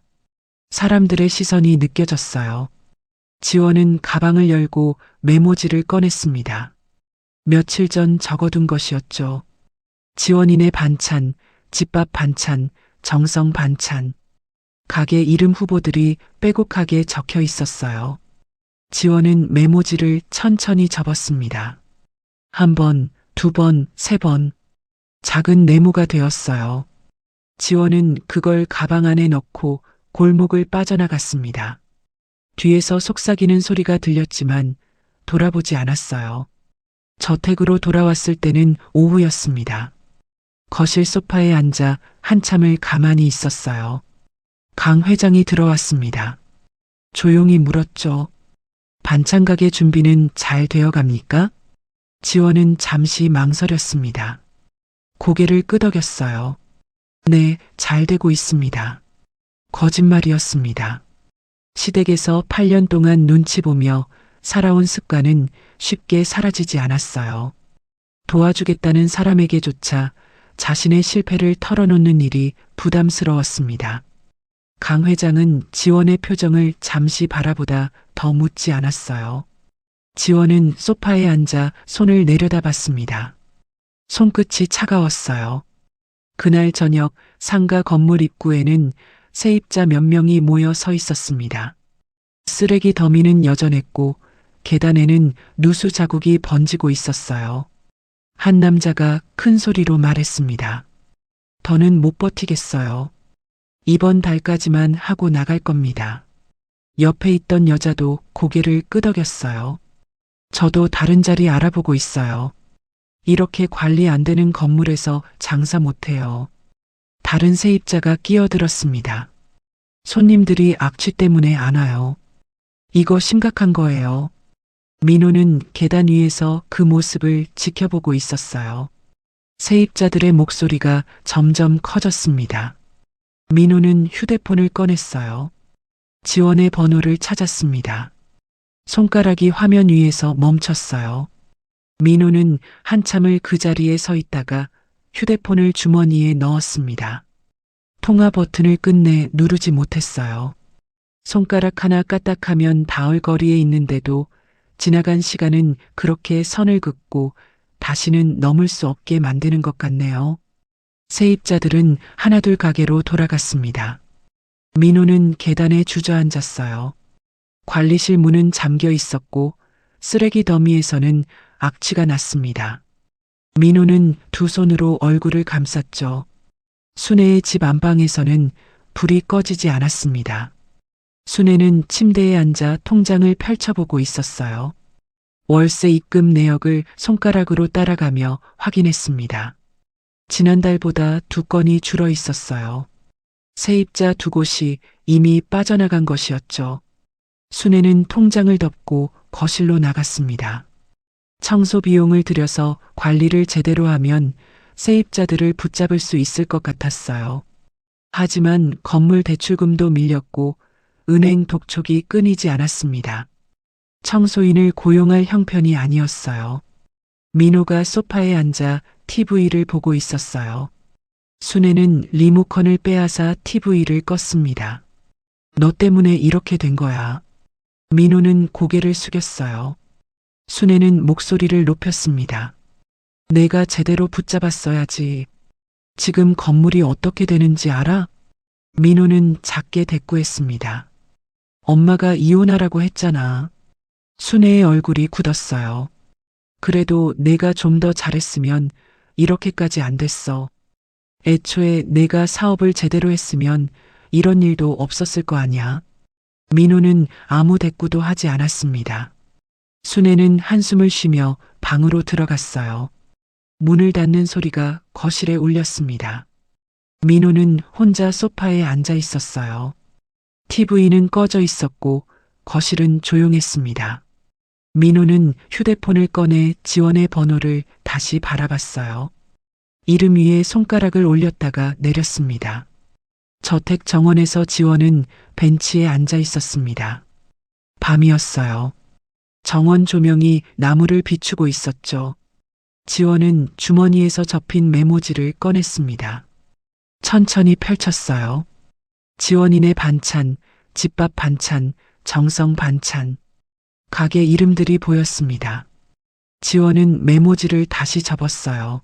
사람들의 시선이 느껴졌어요. 지원은 가방을 열고 메모지를 꺼냈습니다. 며칠 전 적어둔 것이었죠. 지원인의 반찬, 집밥 반찬, 정성 반찬. 가게 이름 후보들이 빼곡하게 적혀 있었어요. 지원은 메모지를 천천히 접었습니다. 한 번, 두 번, 세 번. 작은 네모가 되었어요. 지원은 그걸 가방 안에 넣고 골목을 빠져나갔습니다. 뒤에서 속삭이는 소리가 들렸지만 돌아보지 않았어요. 저택으로 돌아왔을 때는 오후였습니다. 거실 소파에 앉아 한참을 가만히 있었어요. 강 회장이 들어왔습니다. 조용히 물었죠. 반찬 가게 준비는 잘 되어 갑니까? 지원은 잠시 망설였습니다. 고개를 끄덕였어요. 네, 잘 되고 있습니다. 거짓말이었습니다. 시댁에서 8년 동안 눈치 보며 살아온 습관은 쉽게 사라지지 않았어요. 도와주겠다는 사람에게조차 자신의 실패를 털어놓는 일이 부담스러웠습니다. 강 회장은 지원의 표정을 잠시 바라보다 더 묻지 않았어요. 지원은 소파에 앉아 손을 내려다봤습니다. 손끝이 차가웠어요. 그날 저녁 상가 건물 입구에는 세입자 몇 명이 모여 서 있었습니다. 쓰레기 더미는 여전했고 계단에는 누수 자국이 번지고 있었어요. 한 남자가 큰 소리로 말했습니다. 더는 못 버티겠어요. 이번 달까지만 하고 나갈 겁니다. 옆에 있던 여자도 고개를 끄덕였어요. 저도 다른 자리 알아보고 있어요. 이렇게 관리 안 되는 건물에서 장사 못해요. 다른 세입자가 끼어들었습니다. 손님들이 악취 때문에 안 와요. 이거 심각한 거예요. 민호는 계단 위에서 그 모습을 지켜보고 있었어요. 세입자들의 목소리가 점점 커졌습니다. 민호는 휴대폰을 꺼냈어요. 지원의 번호를 찾았습니다. 손가락이 화면 위에서 멈췄어요. 민호는 한참을 그 자리에 서 있다가 휴대폰을 주머니에 넣었습니다. 통화 버튼을 끝내 누르지 못했어요. 손가락 하나 까딱하면 닿을 거리에 있는데도 지나간 시간은 그렇게 선을 긋고 다시는 넘을 수 없게 만드는 것 같네요. 세입자들은 하나둘 가게로 돌아갔습니다. 민호는 계단에 주저앉았어요. 관리실 문은 잠겨 있었고 쓰레기 더미에서는 악취가 났습니다. 민호는 두 손으로 얼굴을 감쌌죠. 순애의 집 안방에서는 불이 꺼지지 않았습니다. 순애는 침대에 앉아 통장을 펼쳐보고 있었어요. 월세 입금 내역을 손가락으로 따라가며 확인했습니다. 지난달보다 2건이 줄어 있었어요. 세입자 2곳이 이미 빠져나간 것이었죠. 순애는 통장을 덮고 거실로 나갔습니다. 청소 비용을 들여서 관리를 제대로 하면 세입자들을 붙잡을 수 있을 것 같았어요. 하지만 건물 대출금도 밀렸고 은행 독촉이 끊이지 않았습니다. 청소인을 고용할 형편이 아니었어요. 민호가 소파에 앉아 TV를 보고 있었어요. 순애는 리모컨을 빼앗아 TV를 껐습니다. 너 때문에 이렇게 된 거야. 민호는 고개를 숙였어요. 순애는 목소리를 높였습니다. 내가 제대로 붙잡았어야지. 지금 건물이 어떻게 되는지 알아? 민호는 작게 대꾸했습니다. 엄마가 이혼하라고 했잖아. 순애의 얼굴이 굳었어요. 그래도 내가 좀 더 잘했으면 이렇게까지 안 됐어. 애초에 내가 사업을 제대로 했으면 이런 일도 없었을 거 아니야. 민호는 아무 대꾸도 하지 않았습니다. 순애는 한숨을 쉬며 방으로 들어갔어요. 문을 닫는 소리가 거실에 울렸습니다. 민호는 혼자 소파에 앉아 있었어요. TV는 꺼져 있었고 거실은 조용했습니다. 민호는 휴대폰을 꺼내 지원의 번호를 다시 바라봤어요. 이름 위에 손가락을 올렸다가 내렸습니다. 저택 정원에서 지원은 벤치에 앉아 있었습니다. 밤이었어요. 정원 조명이 나무를 비추고 있었죠. 지원은 주머니에서 접힌 메모지를 꺼냈습니다. 천천히 펼쳤어요. 지원인의 반찬, 집밥 반찬, 정성 반찬. 가게 이름들이 보였습니다. 지원은 메모지를 다시 접었어요.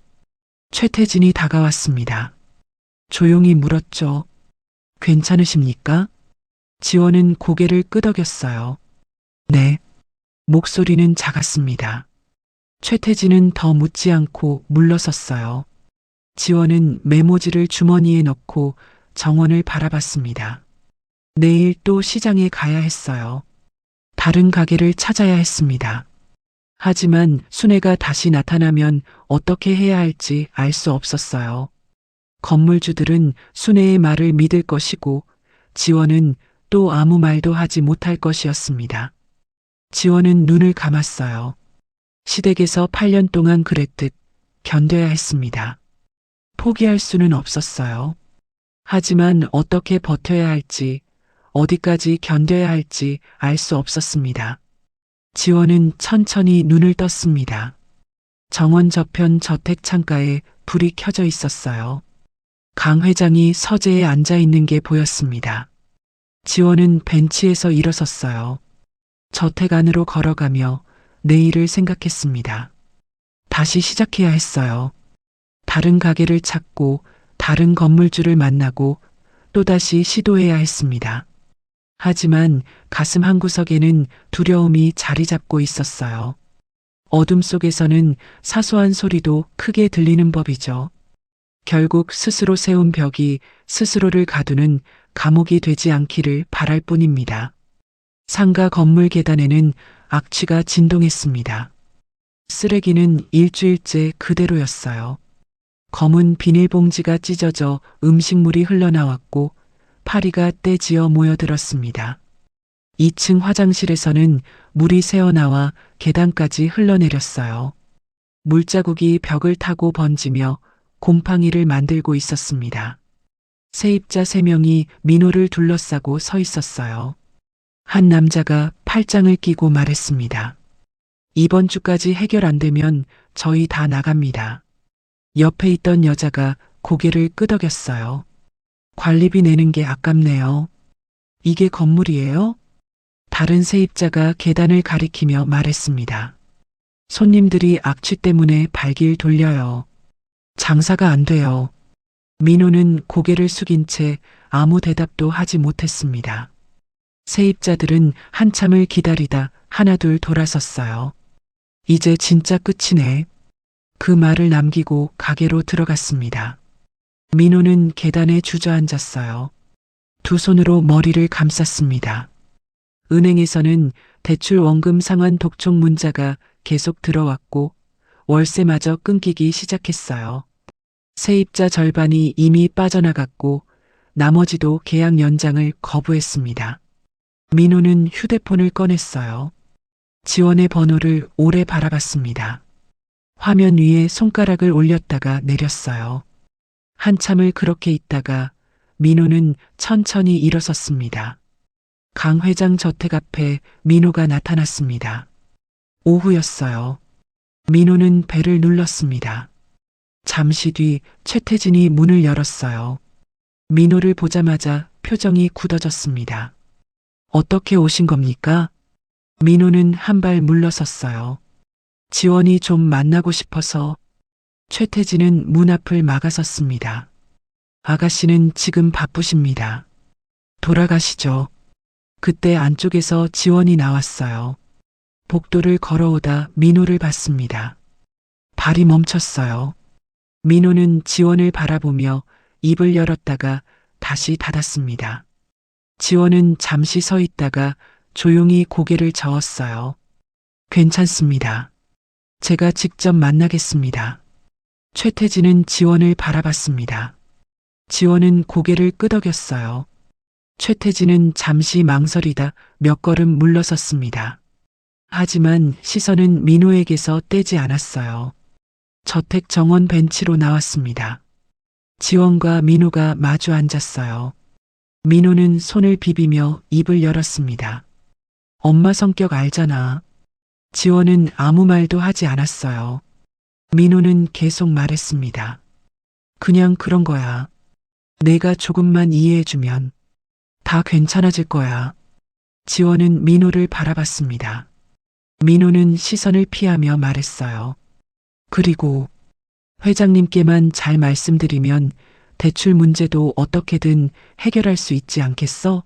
최태진이 다가왔습니다. 조용히 물었죠. 괜찮으십니까? 지원은 고개를 끄덕였어요. 네. 목소리는 작았습니다. 최태진은 더 묻지 않고 물러섰어요. 지원은 메모지를 주머니에 넣고 정원을 바라봤습니다. 내일 또 시장에 가야 했어요. 다른 가게를 찾아야 했습니다. 하지만 순애가 다시 나타나면 어떻게 해야 할지 알 수 없었어요. 건물주들은 순애의 말을 믿을 것이고 지원은 또 아무 말도 하지 못할 것이었습니다. 지원은 눈을 감았어요. 시댁에서 8년 동안 그랬듯 견뎌야 했습니다. 포기할 수는 없었어요. 하지만 어떻게 버텨야 할지, 어디까지 견뎌야 할지 알 수 없었습니다. 지원은 천천히 눈을 떴습니다. 정원 저편 저택 창가에 불이 켜져 있었어요. 강 회장이 서재에 앉아 있는 게 보였습니다. 지원은 벤치에서 일어섰어요. 저택 안으로 걸어가며 내일을 생각했습니다. 다시 시작해야 했어요. 다른 가게를 찾고 다른 건물주를 만나고 또다시 시도해야 했습니다. 하지만 가슴 한구석에는 두려움이 자리 잡고 있었어요. 어둠 속에서는 사소한 소리도 크게 들리는 법이죠. 결국 스스로 세운 벽이 스스로를 가두는 감옥이 되지 않기를 바랄 뿐입니다. 상가 건물 계단에는 악취가 진동했습니다. 쓰레기는 일주일째 그대로였어요. 검은 비닐봉지가 찢어져 음식물이 흘러나왔고 파리가 떼지어 모여들었습니다. 2층 화장실에서는 물이 새어나와 계단까지 흘러내렸어요. 물자국이 벽을 타고 번지며 곰팡이를 만들고 있었습니다. 세입자 3명이 민호를 둘러싸고 서 있었어요. 한 남자가 팔짱을 끼고 말했습니다. 이번 주까지 해결 안 되면 저희 다 나갑니다. 옆에 있던 여자가 고개를 끄덕였어요. 관리비 내는 게 아깝네요. 이게 건물이에요? 다른 세입자가 계단을 가리키며 말했습니다. 손님들이 악취 때문에 발길 돌려요. 장사가 안 돼요. 민호는 고개를 숙인 채 아무 대답도 하지 못했습니다. 세입자들은 한참을 기다리다 하나둘 돌아섰어요. 이제 진짜 끝이네. 그 말을 남기고 가게로 들어갔습니다. 민호는 계단에 주저앉았어요. 두 손으로 머리를 감쌌습니다. 은행에서는 대출 원금 상환 독촉 문자가 계속 들어왔고 월세마저 끊기기 시작했어요. 세입자 절반이 이미 빠져나갔고 나머지도 계약 연장을 거부했습니다. 민호는 휴대폰을 꺼냈어요. 지원의 번호를 오래 바라봤습니다. 화면 위에 손가락을 올렸다가 내렸어요. 한참을 그렇게 있다가 민호는 천천히 일어섰습니다. 강 회장 저택 앞에 민호가 나타났습니다. 오후였어요. 민호는 벨을 눌렀습니다. 잠시 뒤 최태진이 문을 열었어요. 민호를 보자마자 표정이 굳어졌습니다. 어떻게 오신 겁니까? 민호는 한 발 물러섰어요. 지원이 좀 만나고 싶어서. 최태진은 문 앞을 막아섰습니다. 아가씨는 지금 바쁘십니다. 돌아가시죠. 그때 안쪽에서 지원이 나왔어요. 복도를 걸어오다 민호를 봤습니다. 발이 멈췄어요. 민호는 지원을 바라보며 입을 열었다가 다시 닫았습니다. 지원은 잠시 서 있다가 조용히 고개를 저었어요. 괜찮습니다. 제가 직접 만나겠습니다. 최태진은 지원을 바라봤습니다. 지원은 고개를 끄덕였어요. 최태진은 잠시 망설이다 몇 걸음 물러섰습니다. 하지만 시선은 민호에게서 떼지 않았어요. 저택 정원 벤치로 나왔습니다. 지원과 민호가 마주 앉았어요. 민호는 손을 비비며 입을 열었습니다. 엄마 성격 알잖아. 지원은 아무 말도 하지 않았어요. 민호는 계속 말했습니다. 그냥 그런 거야. 내가 조금만 이해해주면 다 괜찮아질 거야. 지원은 민호를 바라봤습니다. 민호는 시선을 피하며 말했어요. 그리고 회장님께만 잘 말씀드리면 대출 문제도 어떻게든 해결할 수 있지 않겠어?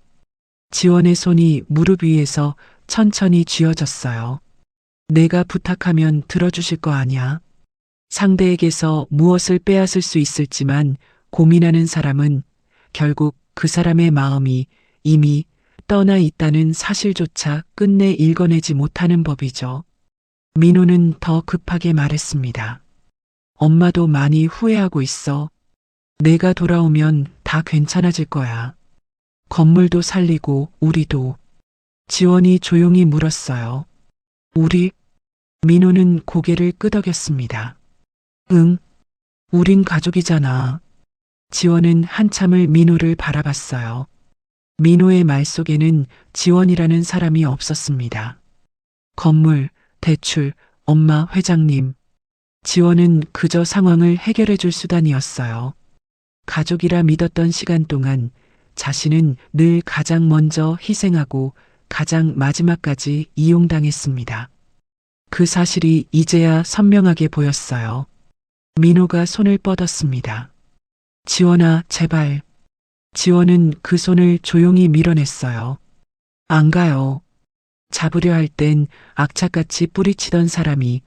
지원의 손이 무릎 위에서 천천히 쥐어졌어요. 내가 부탁하면 들어주실 거 아니야? 상대에게서 무엇을 빼앗을 수 있을지만 고민하는 사람은 결국 그 사람의 마음이 이미 떠나 있다는 사실조차 끝내 읽어내지 못하는 법이죠. 민호는 더 급하게 말했습니다. 엄마도 많이 후회하고 있어. 내가 돌아오면 다 괜찮아질 거야. 건물도 살리고 우리도. 지원이 조용히 물었어요. 우리? 민호는 고개를 끄덕였습니다. 응, 우린 가족이잖아. 지원은 한참을 민호를 바라봤어요. 민호의 말 속에는 지원이라는 사람이 없었습니다. 건물, 대출, 엄마, 회장님. 지원은 그저 상황을 해결해 줄 수단이었어요. 가족이라 믿었던 시간 동안 자신은 늘 가장 먼저 희생하고 가장 마지막까지 이용당했습니다. 그 사실이 이제야 선명하게 보였어요. 민호가 손을 뻗었습니다. 지원아, 제발. 지원은 그 손을 조용히 밀어냈어요. 안 가요. 잡으려 할 땐 악착같이 뿌리치던 사람이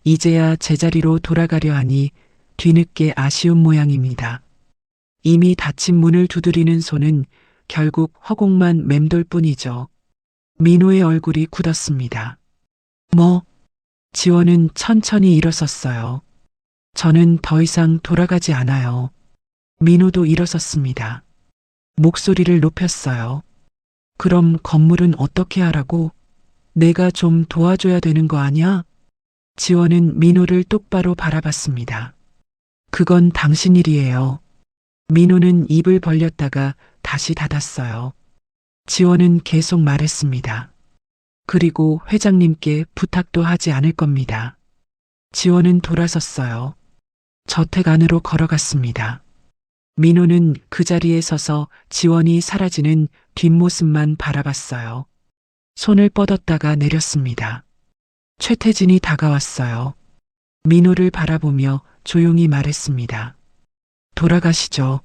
이제야 제자리로 돌아가려 하니 뒤늦게 아쉬운 모양입니다. 이미 닫힌 문을 두드리는 손은 결국 허공만 맴돌 뿐이죠. 민호의 얼굴이 굳었습니다. 뭐? 지원은 천천히 일어섰어요. 저는 더 이상 돌아가지 않아요. 민호도 일어섰습니다. 목소리를 높였어요. 그럼 건물은 어떻게 하라고? 내가 좀 도와줘야 되는 거 아니야? 지원은 민호를 똑바로 바라봤습니다. 그건 당신 일이에요. 민호는 입을 벌렸다가 다시 닫았어요. 지원은 계속 말했습니다. 그리고 회장님께 부탁도 하지 않을 겁니다. 지원은 돌아섰어요. 저택 안으로 걸어갔습니다. 민호는 그 자리에 서서 지원이 사라지는 뒷모습만 바라봤어요. 손을 뻗었다가 내렸습니다. 최태진이 다가왔어요. 민호를 바라보며 조용히 말했습니다. 돌아가시죠.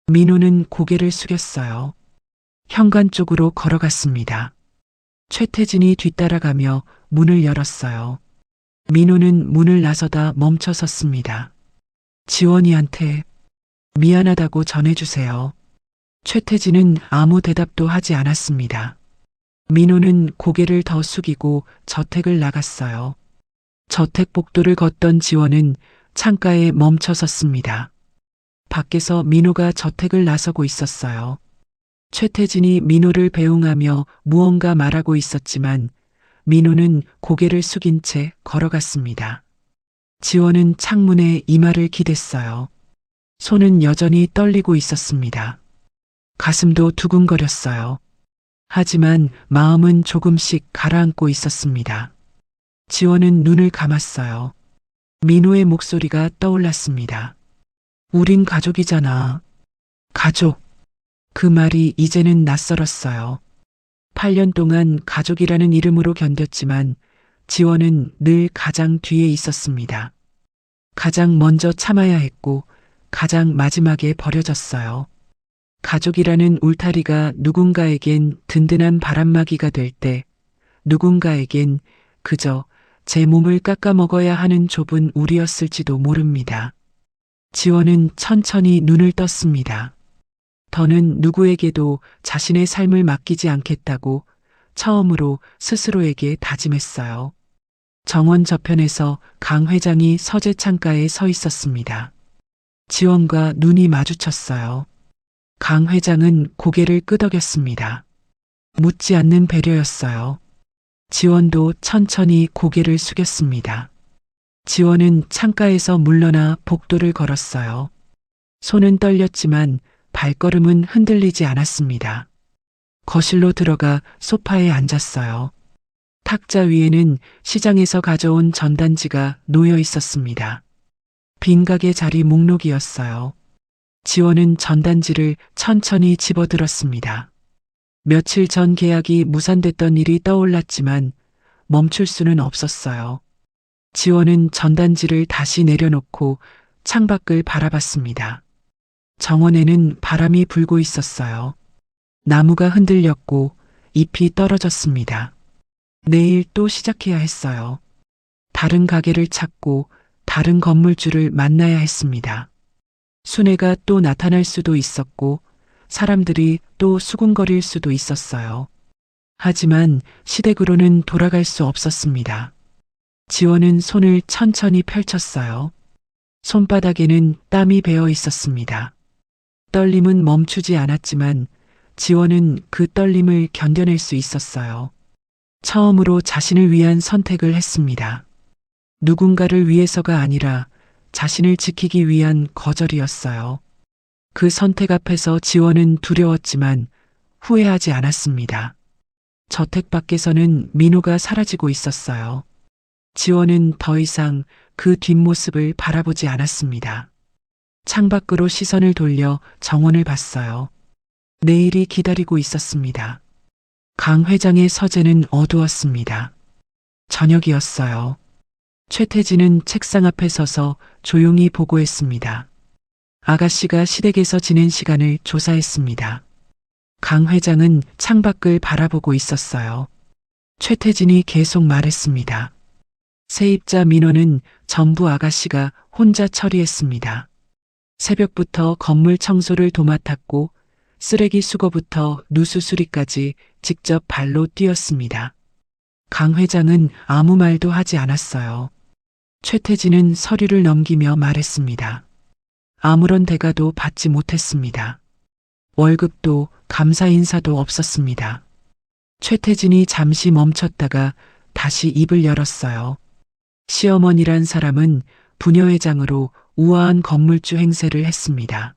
민호는 고개를 숙였어요. 현관 쪽으로 걸어갔습니다. 최태진이 뒤따라가며 문을 열었어요. 민호는 문을 나서다 멈춰 섰습니다. 지원이한테 미안하다고 전해주세요. 최태진은 아무 대답도 하지 않았습니다. 민호는 고개를 더 숙이고 저택을 나갔어요. 저택 복도를 걷던 지원은 창가에 멈춰 섰습니다. 밖에서 민호가 저택을 나서고 있었어요. 최태진이 민호를 배웅하며 무언가 말하고 있었지만 민호는 고개를 숙인 채 걸어갔습니다. 지원은 창문에 이마를 기댔어요. 손은 여전히 떨리고 있었습니다. 가슴도 두근거렸어요. 하지만 마음은 조금씩 가라앉고 있었습니다. 지원은 눈을 감았어요. 민호의 목소리가 떠올랐습니다. 우린 가족이잖아. 가족. 그 말이 이제는 낯설었어요. 8년 동안 가족이라는 이름으로 견뎠지만 지원은 늘 가장 뒤에 있었습니다. 가장 먼저 참아야 했고 가장 마지막에 버려졌어요. 가족이라는 울타리가 누군가에겐 든든한 바람막이가 될 때 누군가에겐 그저 제 몸을 깎아먹어야 하는 좁은 우리였을지도 모릅니다. 지원은 천천히 눈을 떴습니다. 더는 누구에게도 자신의 삶을 맡기지 않겠다고 처음으로 스스로에게 다짐했어요. 정원 저편에서 강 회장이 서재 창가에 서 있었습니다. 지원과 눈이 마주쳤어요. 강 회장은 고개를 끄덕였습니다. 묻지 않는 배려였어요. 지원도 천천히 고개를 숙였습니다. 지원은 창가에서 물러나 복도를 걸었어요. 손은 떨렸지만 발걸음은 흔들리지 않았습니다. 거실로 들어가 소파에 앉았어요. 탁자 위에는 시장에서 가져온 전단지가 놓여 있었습니다. 빈 가게 자리 목록이었어요. 지원은 전단지를 천천히 집어들었습니다. 며칠 전 계약이 무산됐던 일이 떠올랐지만 멈출 수는 없었어요. 지원은 전단지를 다시 내려놓고 창밖을 바라봤습니다. 정원에는 바람이 불고 있었어요. 나무가 흔들렸고 잎이 떨어졌습니다. 내일 또 시작해야 했어요. 다른 가게를 찾고 다른 건물주를 만나야 했습니다. 순애가 또 나타날 수도 있었고 사람들이 또 수군거릴 수도 있었어요. 하지만 시댁으로는 돌아갈 수 없었습니다. 지원은 손을 천천히 펼쳤어요. 손바닥에는 땀이 배어 있었습니다. 떨림은 멈추지 않았지만 지원은 그 떨림을 견뎌낼 수 있었어요. 처음으로 자신을 위한 선택을 했습니다. 누군가를 위해서가 아니라 자신을 지키기 위한 거절이었어요. 그 선택 앞에서 지원은 두려웠지만 후회하지 않았습니다. 저택 밖에서는 민호가 사라지고 있었어요. 지원은 더 이상 그 뒷모습을 바라보지 않았습니다. 창밖으로 시선을 돌려 정원을 봤어요. 내일이 기다리고 있었습니다. 강 회장의 서재는 어두웠습니다. 저녁이었어요. 최태진은 책상 앞에 서서 조용히 보고했습니다. 아가씨가 시댁에서 지낸 시간을 조사했습니다. 강 회장은 창밖을 바라보고 있었어요. 최태진이 계속 말했습니다. 세입자 민호는 전부 아가씨가 혼자 처리했습니다. 새벽부터 건물 청소를 도맡았고 쓰레기 수거부터 누수 수리까지 직접 발로 뛰었습니다. 강 회장은 아무 말도 하지 않았어요. 최태진은 서류를 넘기며 말했습니다. 아무런 대가도 받지 못했습니다. 월급도 감사 인사도 없었습니다. 최태진이 잠시 멈췄다가 다시 입을 열었어요. 시어머니란 사람은 부녀회장으로 우아한 건물주 행세를 했습니다.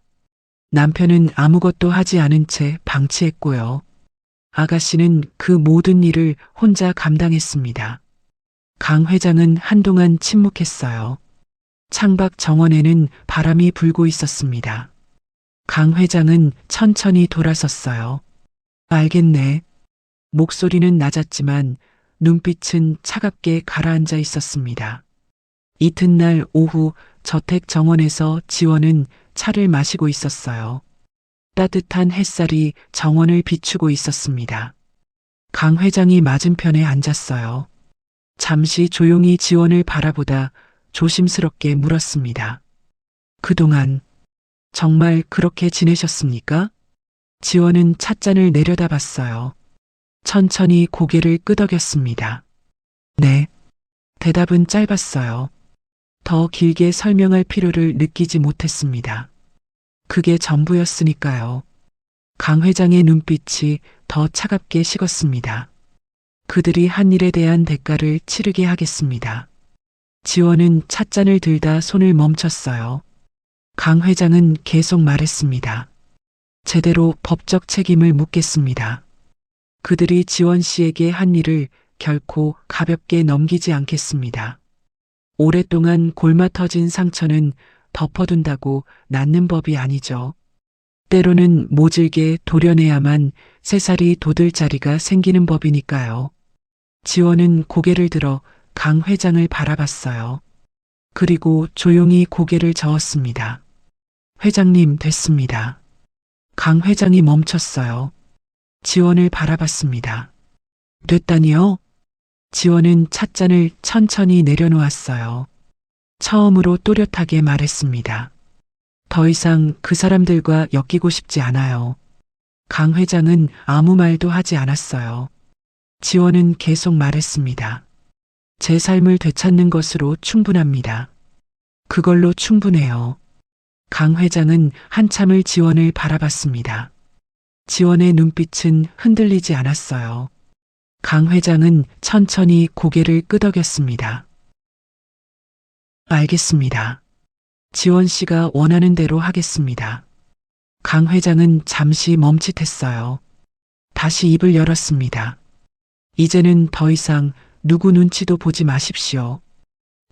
남편은 아무것도 하지 않은 채 방치했고요. 아가씨는 그 모든 일을 혼자 감당했습니다. 강 회장은 한동안 침묵했어요. 창밖 정원에는 바람이 불고 있었습니다. 강 회장은 천천히 돌아섰어요. 알겠네. 목소리는 낮았지만 눈빛은 차갑게 가라앉아 있었습니다. 이튿날 오후 저택 정원에서 지원은 차를 마시고 있었어요. 따뜻한 햇살이 정원을 비추고 있었습니다. 강 회장이 맞은편에 앉았어요. 잠시 조용히 지원을 바라보다 조심스럽게 물었습니다. 그동안 정말 그렇게 지내셨습니까? 지원은 찻잔을 내려다봤어요. 천천히 고개를 끄덕였습니다. 네. 대답은 짧았어요. 더 길게 설명할 필요를 느끼지 못했습니다. 그게 전부였으니까요. 강 회장의 눈빛이 더 차갑게 식었습니다. 그들이 한 일에 대한 대가를 치르게 하겠습니다. 지원은 찻잔을 들다 손을 멈췄어요. 강 회장은 계속 말했습니다. 제대로 법적 책임을 묻겠습니다. 그들이 지원 씨에게 한 일을 결코 가볍게 넘기지 않겠습니다. 오랫동안 골마 터진 상처는 덮어둔다고 낫는 법이 아니죠. 때로는 모질게 도려내야만 새살이 돋을 자리가 생기는 법이니까요. 지원은 고개를 들어 강 회장을 바라봤어요. 그리고 조용히 고개를 저었습니다. 회장님, 됐습니다. 강 회장이 멈췄어요. 지원을 바라봤습니다. 됐다니요? 지원은 찻잔을 천천히 내려놓았어요. 처음으로 또렷하게 말했습니다. 더 이상 그 사람들과 엮이고 싶지 않아요. 강 회장은 아무 말도 하지 않았어요. 지원은 계속 말했습니다. 제 삶을 되찾는 것으로 충분합니다. 그걸로 충분해요. 강 회장은 한참을 지원을 바라봤습니다. 지원의 눈빛은 흔들리지 않았어요. 강 회장은 천천히 고개를 끄덕였습니다. 알겠습니다. 지원 씨가 원하는 대로 하겠습니다. 강 회장은 잠시 멈칫했어요. 다시 입을 열었습니다. 이제는 더 이상 누구 눈치도 보지 마십시오.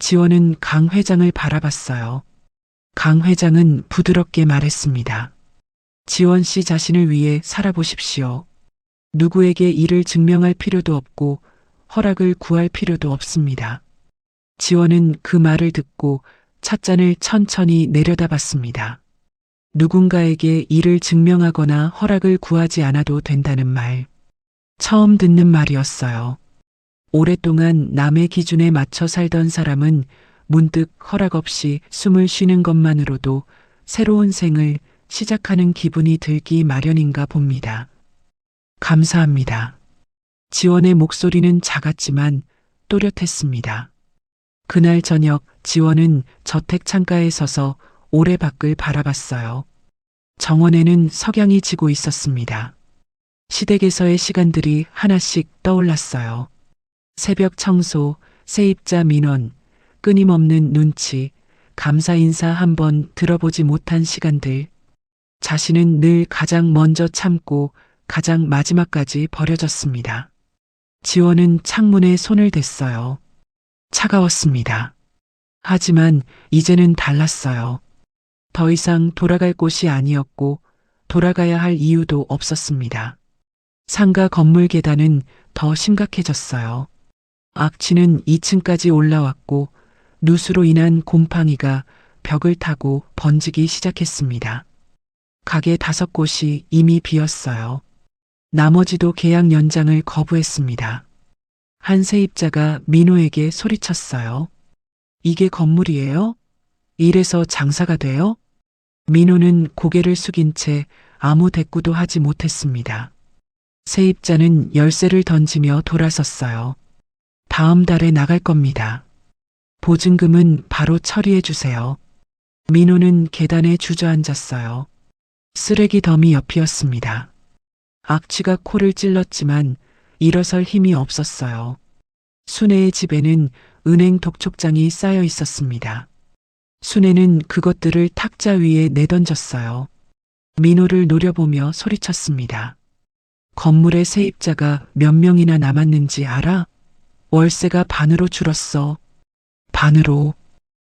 지원은 강 회장을 바라봤어요. 강 회장은 부드럽게 말했습니다. 지원 씨 자신을 위해 살아보십시오. 누구에게 이를 증명할 필요도 없고 허락을 구할 필요도 없습니다. 지원은 그 말을 듣고 찻잔을 천천히 내려다봤습니다. 누군가에게 이를 증명하거나 허락을 구하지 않아도 된다는 말. 처음 듣는 말이었어요. 오랫동안 남의 기준에 맞춰 살던 사람은 문득 허락 없이 숨을 쉬는 것만으로도 새로운 생을 시작하는 기분이 들기 마련인가 봅니다. 감사합니다. 지원의 목소리는 작았지만 또렷했습니다. 그날 저녁 지원은 저택 창가에 서서 오래 밖을 바라봤어요. 정원에는 석양이 지고 있었습니다. 시댁에서의 시간들이 하나씩 떠올랐어요. 새벽 청소, 세입자 민원, 끊임없는 눈치, 감사 인사 한 번 들어보지 못한 시간들. 자신은 늘 가장 먼저 참고 가장 마지막까지 버려졌습니다. 지원은 창문에 손을 댔어요. 차가웠습니다. 하지만 이제는 달랐어요. 더 이상 돌아갈 곳이 아니었고 돌아가야 할 이유도 없었습니다. 상가 건물 계단은 더 심각해졌어요. 악취는 2층까지 올라왔고 누수로 인한 곰팡이가 벽을 타고 번지기 시작했습니다. 가게 5곳이 이미 비었어요. 나머지도 계약 연장을 거부했습니다. 한 세입자가 민호에게 소리쳤어요. 이게 건물이에요? 이래서 장사가 돼요? 민호는 고개를 숙인 채 아무 대꾸도 하지 못했습니다. 세입자는 열쇠를 던지며 돌아섰어요. 다음 달에 나갈 겁니다. 보증금은 바로 처리해 주세요. 민호는 계단에 주저앉았어요. 쓰레기 더미 옆이었습니다. 악취가 코를 찔렀지만 일어설 힘이 없었어요. 순애의 집에는 은행 독촉장이 쌓여 있었습니다. 순애는 그것들을 탁자 위에 내던졌어요. 민호를 노려보며 소리쳤습니다. 건물의 세입자가 몇 명이나 남았는지 알아? 월세가 반으로 줄었어. 반으로.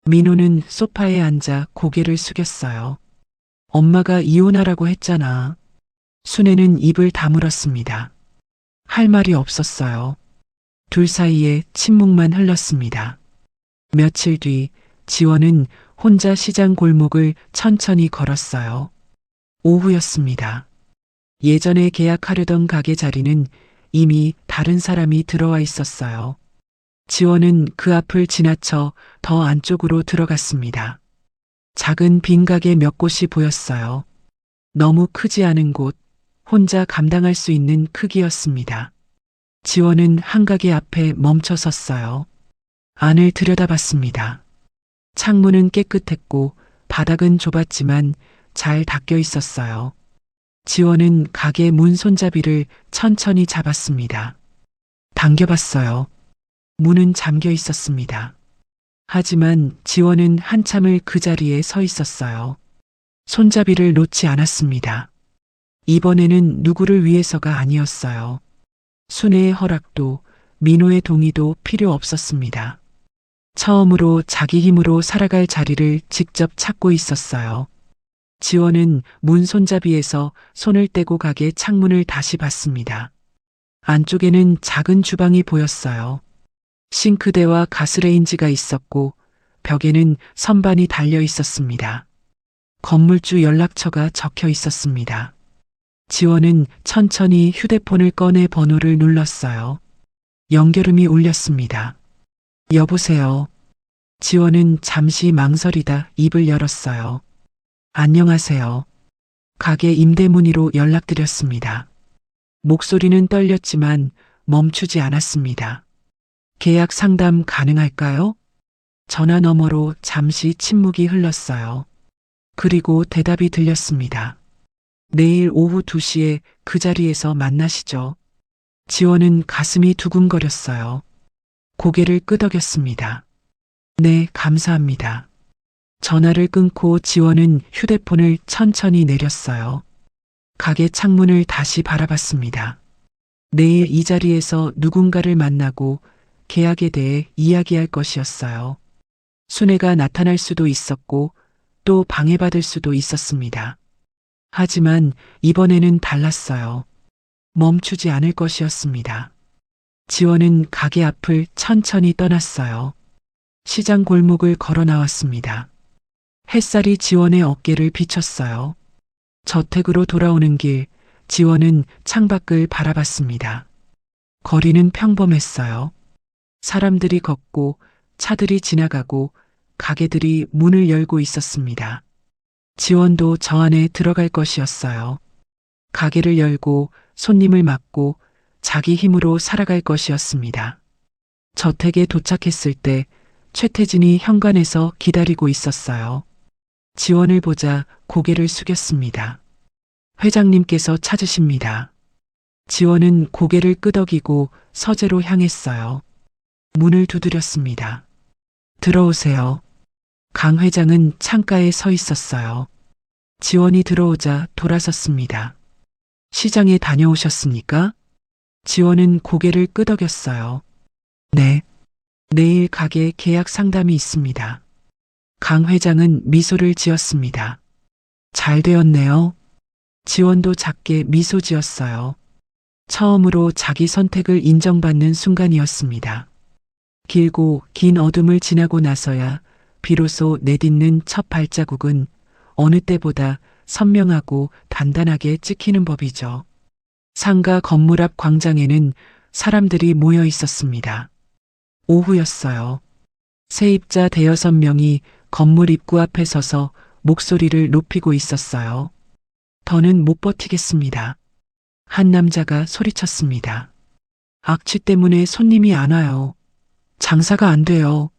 민호는 소파에 앉아 고개를 숙였어요. 엄마가 이혼하라고 했잖아. 순애는 입을 다물었습니다. 할 말이 없었어요. 둘 사이에 침묵만 흘렀습니다. 며칠 뒤 지원은 혼자 시장 골목을 천천히 걸었어요. 오후였습니다. 예전에 계약하려던 가게 자리는 이미 다른 사람이 들어와 있었어요. 지원은 그 앞을 지나쳐 더 안쪽으로 들어갔습니다. 작은 빈 가게 몇 곳이 보였어요. 너무 크지 않은 곳, 혼자 감당할 수 있는 크기였습니다. 지원은 한 가게 앞에 멈춰 섰어요. 안을 들여다봤습니다. 창문은 깨끗했고 바닥은 좁았지만 잘 닦여 있었어요. 지원은 가게 문 손잡이를 천천히 잡았습니다. 당겨봤어요. 문은 잠겨 있었습니다. 하지만 지원은 한참을 그 자리에 서 있었어요. 손잡이를 놓지 않았습니다. 이번에는 누구를 위해서가 아니었어요. 순애의 허락도 민호의 동의도 필요 없었습니다. 처음으로 자기 힘으로 살아갈 자리를 직접 찾고 있었어요. 지원은 문 손잡이에서 손을 떼고 가게 창문을 다시 봤습니다. 안쪽에는 작은 주방이 보였어요. 싱크대와 가스레인지가 있었고 벽에는 선반이 달려 있었습니다. 건물주 연락처가 적혀 있었습니다. 지원은 천천히 휴대폰을 꺼내 번호를 눌렀어요. 연결음이 울렸습니다. 여보세요. 지원은 잠시 망설이다 입을 열었어요. 안녕하세요. 가게 임대 문의로 연락드렸습니다. 목소리는 떨렸지만 멈추지 않았습니다. 계약 상담 가능할까요? 전화 너머로 잠시 침묵이 흘렀어요. 그리고 대답이 들렸습니다. 내일 오후 2시에 그 자리에서 만나시죠. 지원은 가슴이 두근거렸어요. 고개를 끄덕였습니다. 네, 감사합니다. 전화를 끊고 지원은 휴대폰을 천천히 내렸어요. 가게 창문을 다시 바라봤습니다. 내일 이 자리에서 누군가를 만나고 계약에 대해 이야기할 것이었어요. 순애가 나타날 수도 있었고 또 방해받을 수도 있었습니다. 하지만 이번에는 달랐어요. 멈추지 않을 것이었습니다. 지원은 가게 앞을 천천히 떠났어요. 시장 골목을 걸어 나왔습니다. 햇살이 지원의 어깨를 비쳤어요. 저택으로 돌아오는 길, 지원은 창밖을 바라봤습니다. 거리는 평범했어요. 사람들이 걷고 차들이 지나가고 가게들이 문을 열고 있었습니다. 지원도 저 안에 들어갈 것이었어요. 가게를 열고 손님을 맞고 자기 힘으로 살아갈 것이었습니다. 저택에 도착했을 때 최태진이 현관에서 기다리고 있었어요. 지원을 보자 고개를 숙였습니다. 회장님께서 찾으십니다. 지원은 고개를 끄덕이고 서재로 향했어요. 문을 두드렸습니다. 들어오세요. 강 회장은 창가에 서 있었어요. 지원이 들어오자 돌아섰습니다. 시장에 다녀오셨습니까? 지원은 고개를 끄덕였어요. 네. 내일 가게 계약 상담이 있습니다. 강 회장은 미소를 지었습니다. 잘 되었네요. 지원도 작게 미소 지었어요. 처음으로 자기 선택을 인정받는 순간이었습니다. 길고 긴 어둠을 지나고 나서야 비로소 내딛는 첫 발자국은 어느 때보다 선명하고 단단하게 찍히는 법이죠. 상가 건물 앞 광장에는 사람들이 모여 있었습니다. 오후였어요. 세입자 대여섯 명이 건물 입구 앞에 서서 목소리를 높이고 있었어요. 더는 못 버티겠습니다. 한 남자가 소리쳤습니다. 악취 때문에 손님이 안 와요. 장사가 안 돼요.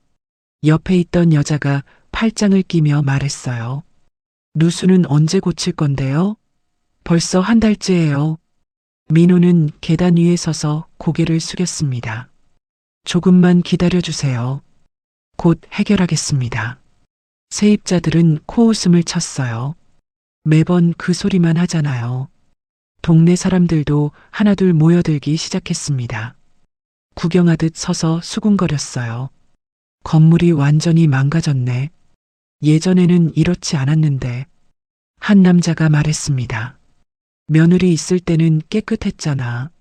옆에 있던 여자가 팔짱을 끼며 말했어요. 누수는 언제 고칠 건데요? 벌써 한 달째예요. 민호는 계단 위에 서서 고개를 숙였습니다. 조금만 기다려주세요. 곧 해결하겠습니다. 세입자들은 코웃음을 쳤어요. 매번 그 소리만 하잖아요. 동네 사람들도 하나둘 모여들기 시작했습니다. 구경하듯 서서 수군거렸어요. 건물이 완전히 망가졌네. 예전에는 이렇지 않았는데. 한 남자가 말했습니다. 며느리 있을 때는 깨끗했잖아.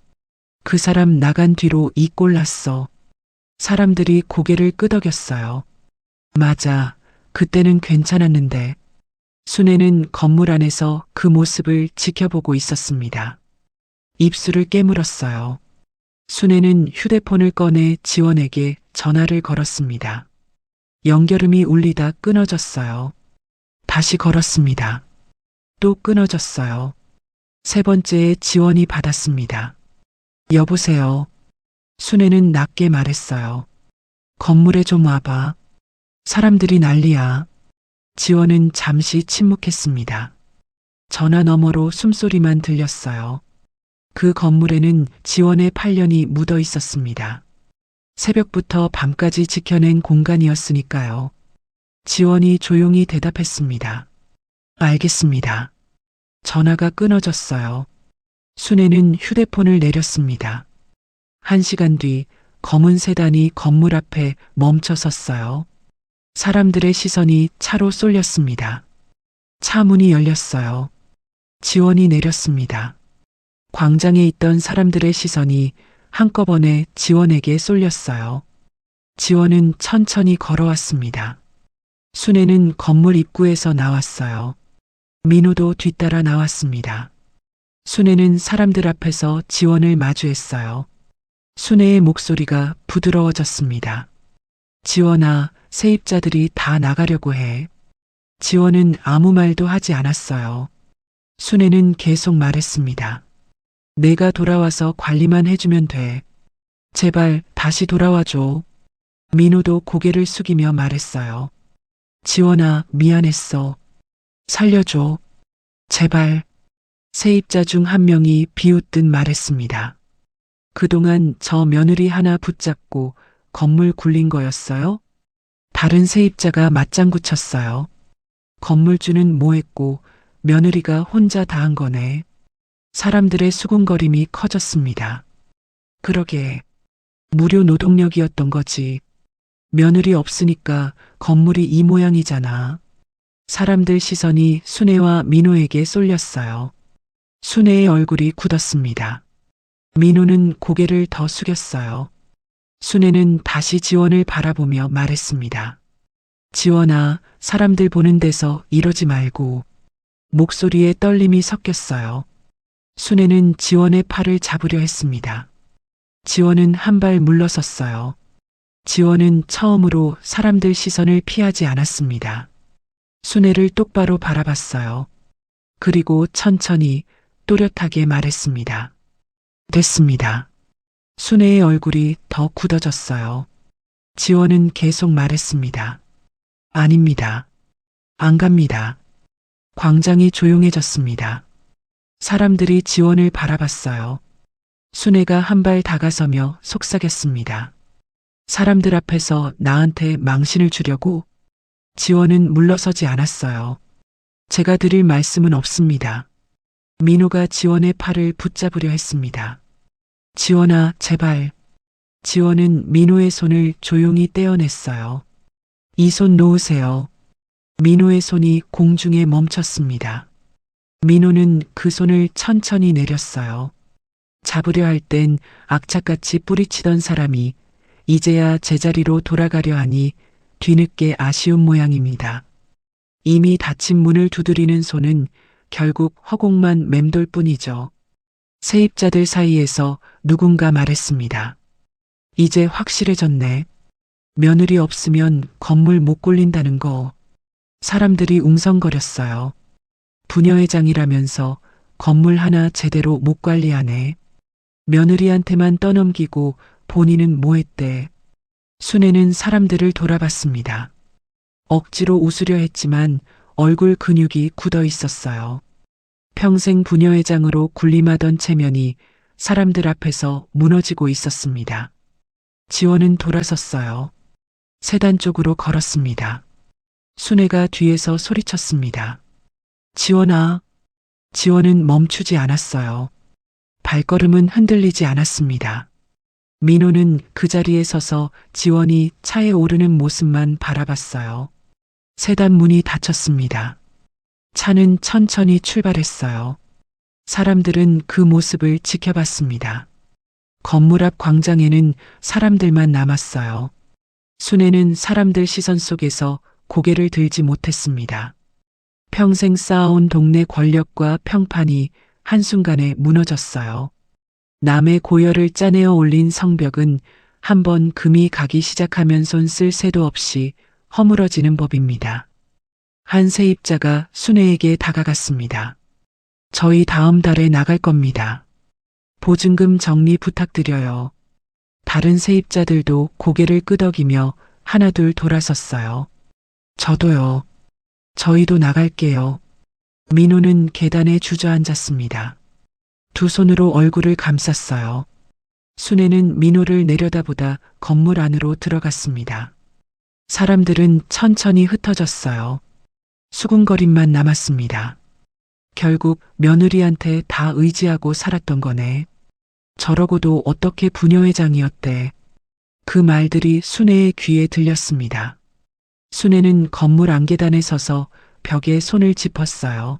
그 사람 나간 뒤로 이 꼴 났어. 사람들이 고개를 끄덕였어요. 맞아. 그때는 괜찮았는데. 순애는 건물 안에서 그 모습을 지켜보고 있었습니다. 입술을 깨물었어요. 순애는 휴대폰을 꺼내 지원에게 전화를 걸었습니다. 연결음이 울리다 끊어졌어요. 다시 걸었습니다. 또 끊어졌어요. 세 번째에 지원이 받았습니다. 여보세요. 순애는 낮게 말했어요. 건물에 좀 와봐. 사람들이 난리야. 지원은 잠시 침묵했습니다. 전화 너머로 숨소리만 들렸어요. 그 건물에는 지원의 8년이 묻어 있었습니다. 새벽부터 밤까지 지켜낸 공간이었으니까요. 지원이 조용히 대답했습니다. 알겠습니다. 전화가 끊어졌어요. 순애는 휴대폰을 내렸습니다. 1시간 뒤 검은 세단이 건물 앞에 멈춰 섰어요. 사람들의 시선이 차로 쏠렸습니다. 차 문이 열렸어요. 지원이 내렸습니다. 광장에 있던 사람들의 시선이 한꺼번에 지원에게 쏠렸어요. 지원은 천천히 걸어왔습니다. 순애는 건물 입구에서 나왔어요. 민호도 뒤따라 나왔습니다. 순애는 사람들 앞에서 지원을 마주했어요. 순애의 목소리가 부드러워졌습니다. 지원아, 세입자들이 다 나가려고 해. 지원은 아무 말도 하지 않았어요. 순애는 계속 말했습니다. 내가 돌아와서 관리만 해주면 돼. 제발 다시 돌아와줘. 민호도 고개를 숙이며 말했어요. 지원아, 미안했어. 살려줘. 제발. 세입자 중 한 명이 비웃듯 말했습니다. 그동안 저 며느리 하나 붙잡고 건물 굴린 거였어요? 다른 세입자가 맞장구 쳤어요. 건물주는 뭐했고 며느리가 혼자 다 한 거네. 사람들의 수군거림이 커졌습니다. 그러게. 무료 노동력이었던 거지. 며느리 없으니까 건물이 이 모양이잖아. 사람들 시선이 순애와 민호에게 쏠렸어요. 순애의 얼굴이 굳었습니다. 민호는 고개를 더 숙였어요. 순애는 다시 지원을 바라보며 말했습니다. 지원아, 사람들 보는 데서 이러지 말고. 목소리에 떨림이 섞였어요. 순애는 지원의 팔을 잡으려 했습니다. 지원은 한 발 물러섰어요. 지원은 처음으로 사람들 시선을 피하지 않았습니다. 순애를 똑바로 바라봤어요. 그리고 천천히 또렷하게 말했습니다. 됐습니다. 순애의 얼굴이 더 굳어졌어요. 지원은 계속 말했습니다. 아닙니다. 안 갑니다. 광장이 조용해졌습니다. 사람들이 지원을 바라봤어요. 순애가 한 발 다가서며 속삭였습니다. 사람들 앞에서 나한테 망신을 주려고? 지원은 물러서지 않았어요. 제가 드릴 말씀은 없습니다. 민호가 지원의 팔을 붙잡으려 했습니다. 지원아, 제발. 지원은 민호의 손을 조용히 떼어냈어요. 이 손 놓으세요. 민호의 손이 공중에 멈췄습니다. 민호는 그 손을 천천히 내렸어요. 잡으려 할 땐 악착같이 뿌리치던 사람이 이제야 제자리로 돌아가려 하니 뒤늦게 아쉬운 모양입니다. 이미 닫힌 문을 두드리는 손은 결국 허공만 맴돌 뿐이죠. 세입자들 사이에서 누군가 말했습니다. 이제 확실해졌네. 며느리 없으면 건물 못 굴린다는 거. 사람들이 웅성거렸어요. 부녀회장이라면서 건물 하나 제대로 못 관리하네. 며느리한테만 떠넘기고 본인은 뭐 했대. 순애는 사람들을 돌아봤습니다. 억지로 웃으려 했지만 얼굴 근육이 굳어 있었어요. 평생 부녀회장으로 군림하던 체면이 사람들 앞에서 무너지고 있었습니다. 지원은 돌아섰어요. 세단 쪽으로 걸었습니다. 순애가 뒤에서 소리쳤습니다. 지원아. 지원은 멈추지 않았어요. 발걸음은 흔들리지 않았습니다. 민호는 그 자리에 서서 지원이 차에 오르는 모습만 바라봤어요. 세단 문이 닫혔습니다. 차는 천천히 출발했어요. 사람들은 그 모습을 지켜봤습니다. 건물 앞 광장에는 사람들만 남았어요. 순애는 사람들 시선 속에서 고개를 들지 못했습니다. 평생 쌓아온 동네 권력과 평판이 한순간에 무너졌어요. 남의 고열을 짜내어 올린 성벽은 한번 금이 가기 시작하면 손 쓸 새도 없이 허물어지는 법입니다. 한 세입자가 순애에게 다가갔습니다. 저희 다음 달에 나갈 겁니다. 보증금 정리 부탁드려요. 다른 세입자들도 고개를 끄덕이며 하나둘 돌아섰어요. 저도요. 저희도 나갈게요. 민호는 계단에 주저앉았습니다. 두 손으로 얼굴을 감쌌어요. 순애는 민호를 내려다보다 건물 안으로 들어갔습니다. 사람들은 천천히 흩어졌어요. 수군거림만 남았습니다. 결국 며느리한테 다 의지하고 살았던 거네. 저러고도 어떻게 부녀회장이었대. 그 말들이 순애의 귀에 들렸습니다. 순애는 건물 안계단에 서서 벽에 손을 짚었어요.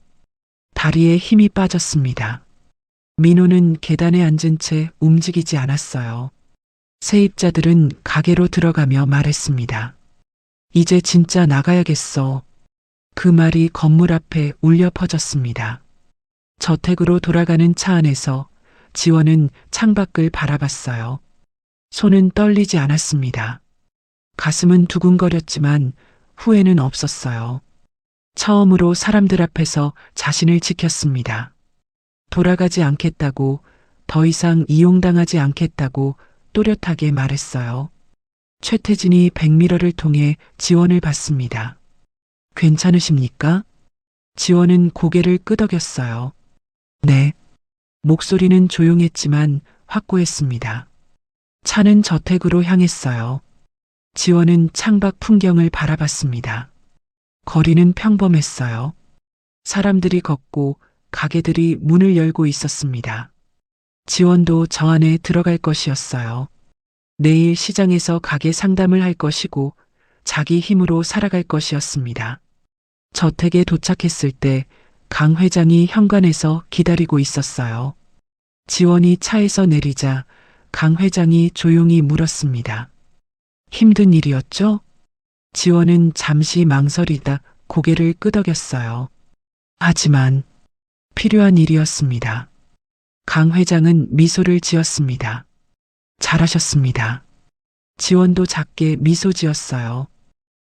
다리에 힘이 빠졌습니다. 민호는 계단에 앉은 채 움직이지 않았어요. 세입자들은 가게로 들어가며 말했습니다. 이제 진짜 나가야겠어. 그 말이 건물 앞에 울려 퍼졌습니다. 저택으로 돌아가는 차 안에서 지원은 창밖을 바라봤어요. 손은 떨리지 않았습니다. 가슴은 두근거렸지만 후회는 없었어요. 처음으로 사람들 앞에서 자신을 지켰습니다. 돌아가지 않겠다고, 더 이상 이용당하지 않겠다고 또렷하게 말했어요. 최태진이 백미러를 통해 지원을 봤습니다. 괜찮으십니까? 지원은 고개를 끄덕였어요. 네. 목소리는 조용했지만 확고했습니다. 차는 저택으로 향했어요. 지원은 창밖 풍경을 바라봤습니다. 거리는 평범했어요. 사람들이 걷고 가게들이 문을 열고 있었습니다. 지원도 저 안에 들어갈 것이었어요. 내일 시장에서 가게 상담을 할 것이고 자기 힘으로 살아갈 것이었습니다. 저택에 도착했을 때 강 회장이 현관에서 기다리고 있었어요. 지원이 차에서 내리자 강 회장이 조용히 물었습니다. 힘든 일이었죠? 지원은 잠시 망설이다 고개를 끄덕였어요. 하지만 필요한 일이었습니다. 강 회장은 미소를 지었습니다. 잘하셨습니다. 지원도 작게 미소 지었어요.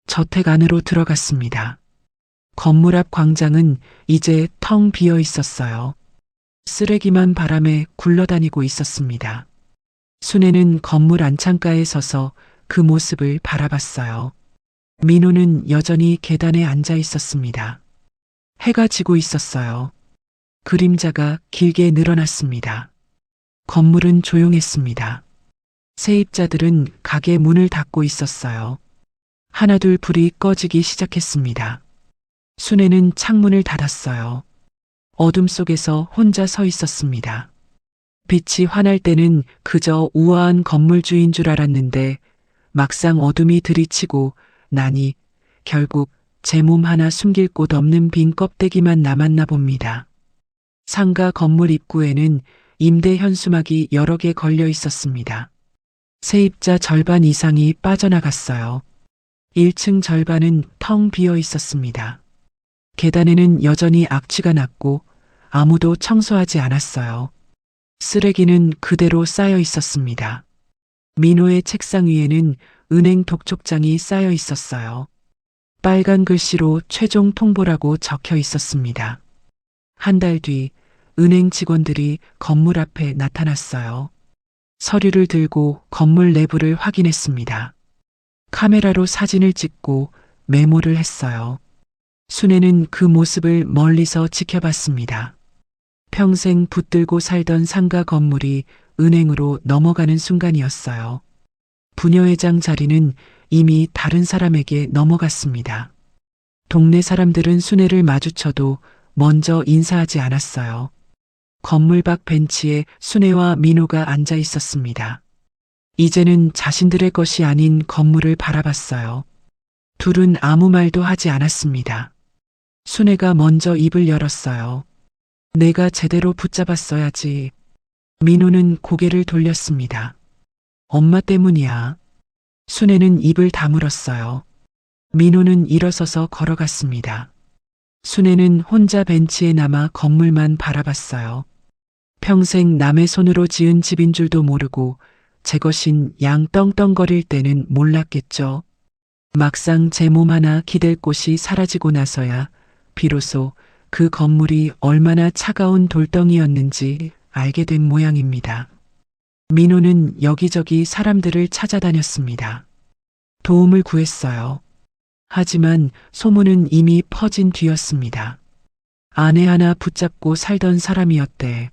저택 안으로 들어갔습니다. 건물 앞 광장은 이제 텅 비어 있었어요. 쓰레기만 바람에 굴러다니고 있었습니다. 순애는 건물 안창가에 서서 그 모습을 바라봤어요. 민호는 여전히 계단에 앉아 있었습니다. 해가 지고 있었어요. 그림자가 길게 늘어났습니다. 건물은 조용했습니다. 세입자들은 가게 문을 닫고 있었어요. 하나둘 불이 꺼지기 시작했습니다. 순애는 창문을 닫았어요. 어둠 속에서 혼자 서 있었습니다. 빛이 환할 때는 그저 우아한 건물주인 줄 알았는데 막상 어둠이 들이치고 나니 결국 제 몸 하나 숨길 곳 없는 빈 껍데기만 남았나 봅니다. 상가 건물 입구에는 임대 현수막이 여러 개 걸려 있었습니다. 세입자 절반 이상이 빠져나갔어요. 1층 절반은 텅 비어 있었습니다. 계단에는 여전히 악취가 났고 아무도 청소하지 않았어요. 쓰레기는 그대로 쌓여 있었습니다. 민호의 책상 위에는 은행 독촉장이 쌓여 있었어요. 빨간 글씨로 최종 통보라고 적혀 있었습니다. 한 달 뒤 은행 직원들이 건물 앞에 나타났어요. 서류를 들고 건물 내부를 확인했습니다. 카메라로 사진을 찍고 메모를 했어요. 순애는 그 모습을 멀리서 지켜봤습니다. 평생 붙들고 살던 상가 건물이 은행으로 넘어가는 순간이었어요. 부녀회장 자리는 이미 다른 사람에게 넘어갔습니다. 동네 사람들은 순애를 마주쳐도 먼저 인사하지 않았어요. 건물 밖 벤치에 순애와 민호가 앉아 있었습니다. 이제는 자신들의 것이 아닌 건물을 바라봤어요. 둘은 아무 말도 하지 않았습니다. 순애가 먼저 입을 열었어요. 내가 제대로 붙잡았어야지. 민호는 고개를 돌렸습니다. 엄마 때문이야. 순애는 입을 다물었어요. 민호는 일어서서 걸어갔습니다. 순애는 혼자 벤치에 남아 건물만 바라봤어요. 평생 남의 손으로 지은 집인 줄도 모르고 제 것인 양 떵떵거릴 때는 몰랐겠죠. 막상 제 몸 하나 기댈 곳이 사라지고 나서야 비로소 그 건물이 얼마나 차가운 돌덩이였는지 알게 된 모양입니다. 민호는 여기저기 사람들을 찾아다녔습니다. 도움을 구했어요. 하지만 소문은 이미 퍼진 뒤였습니다. 아내 하나 붙잡고 살던 사람이었대.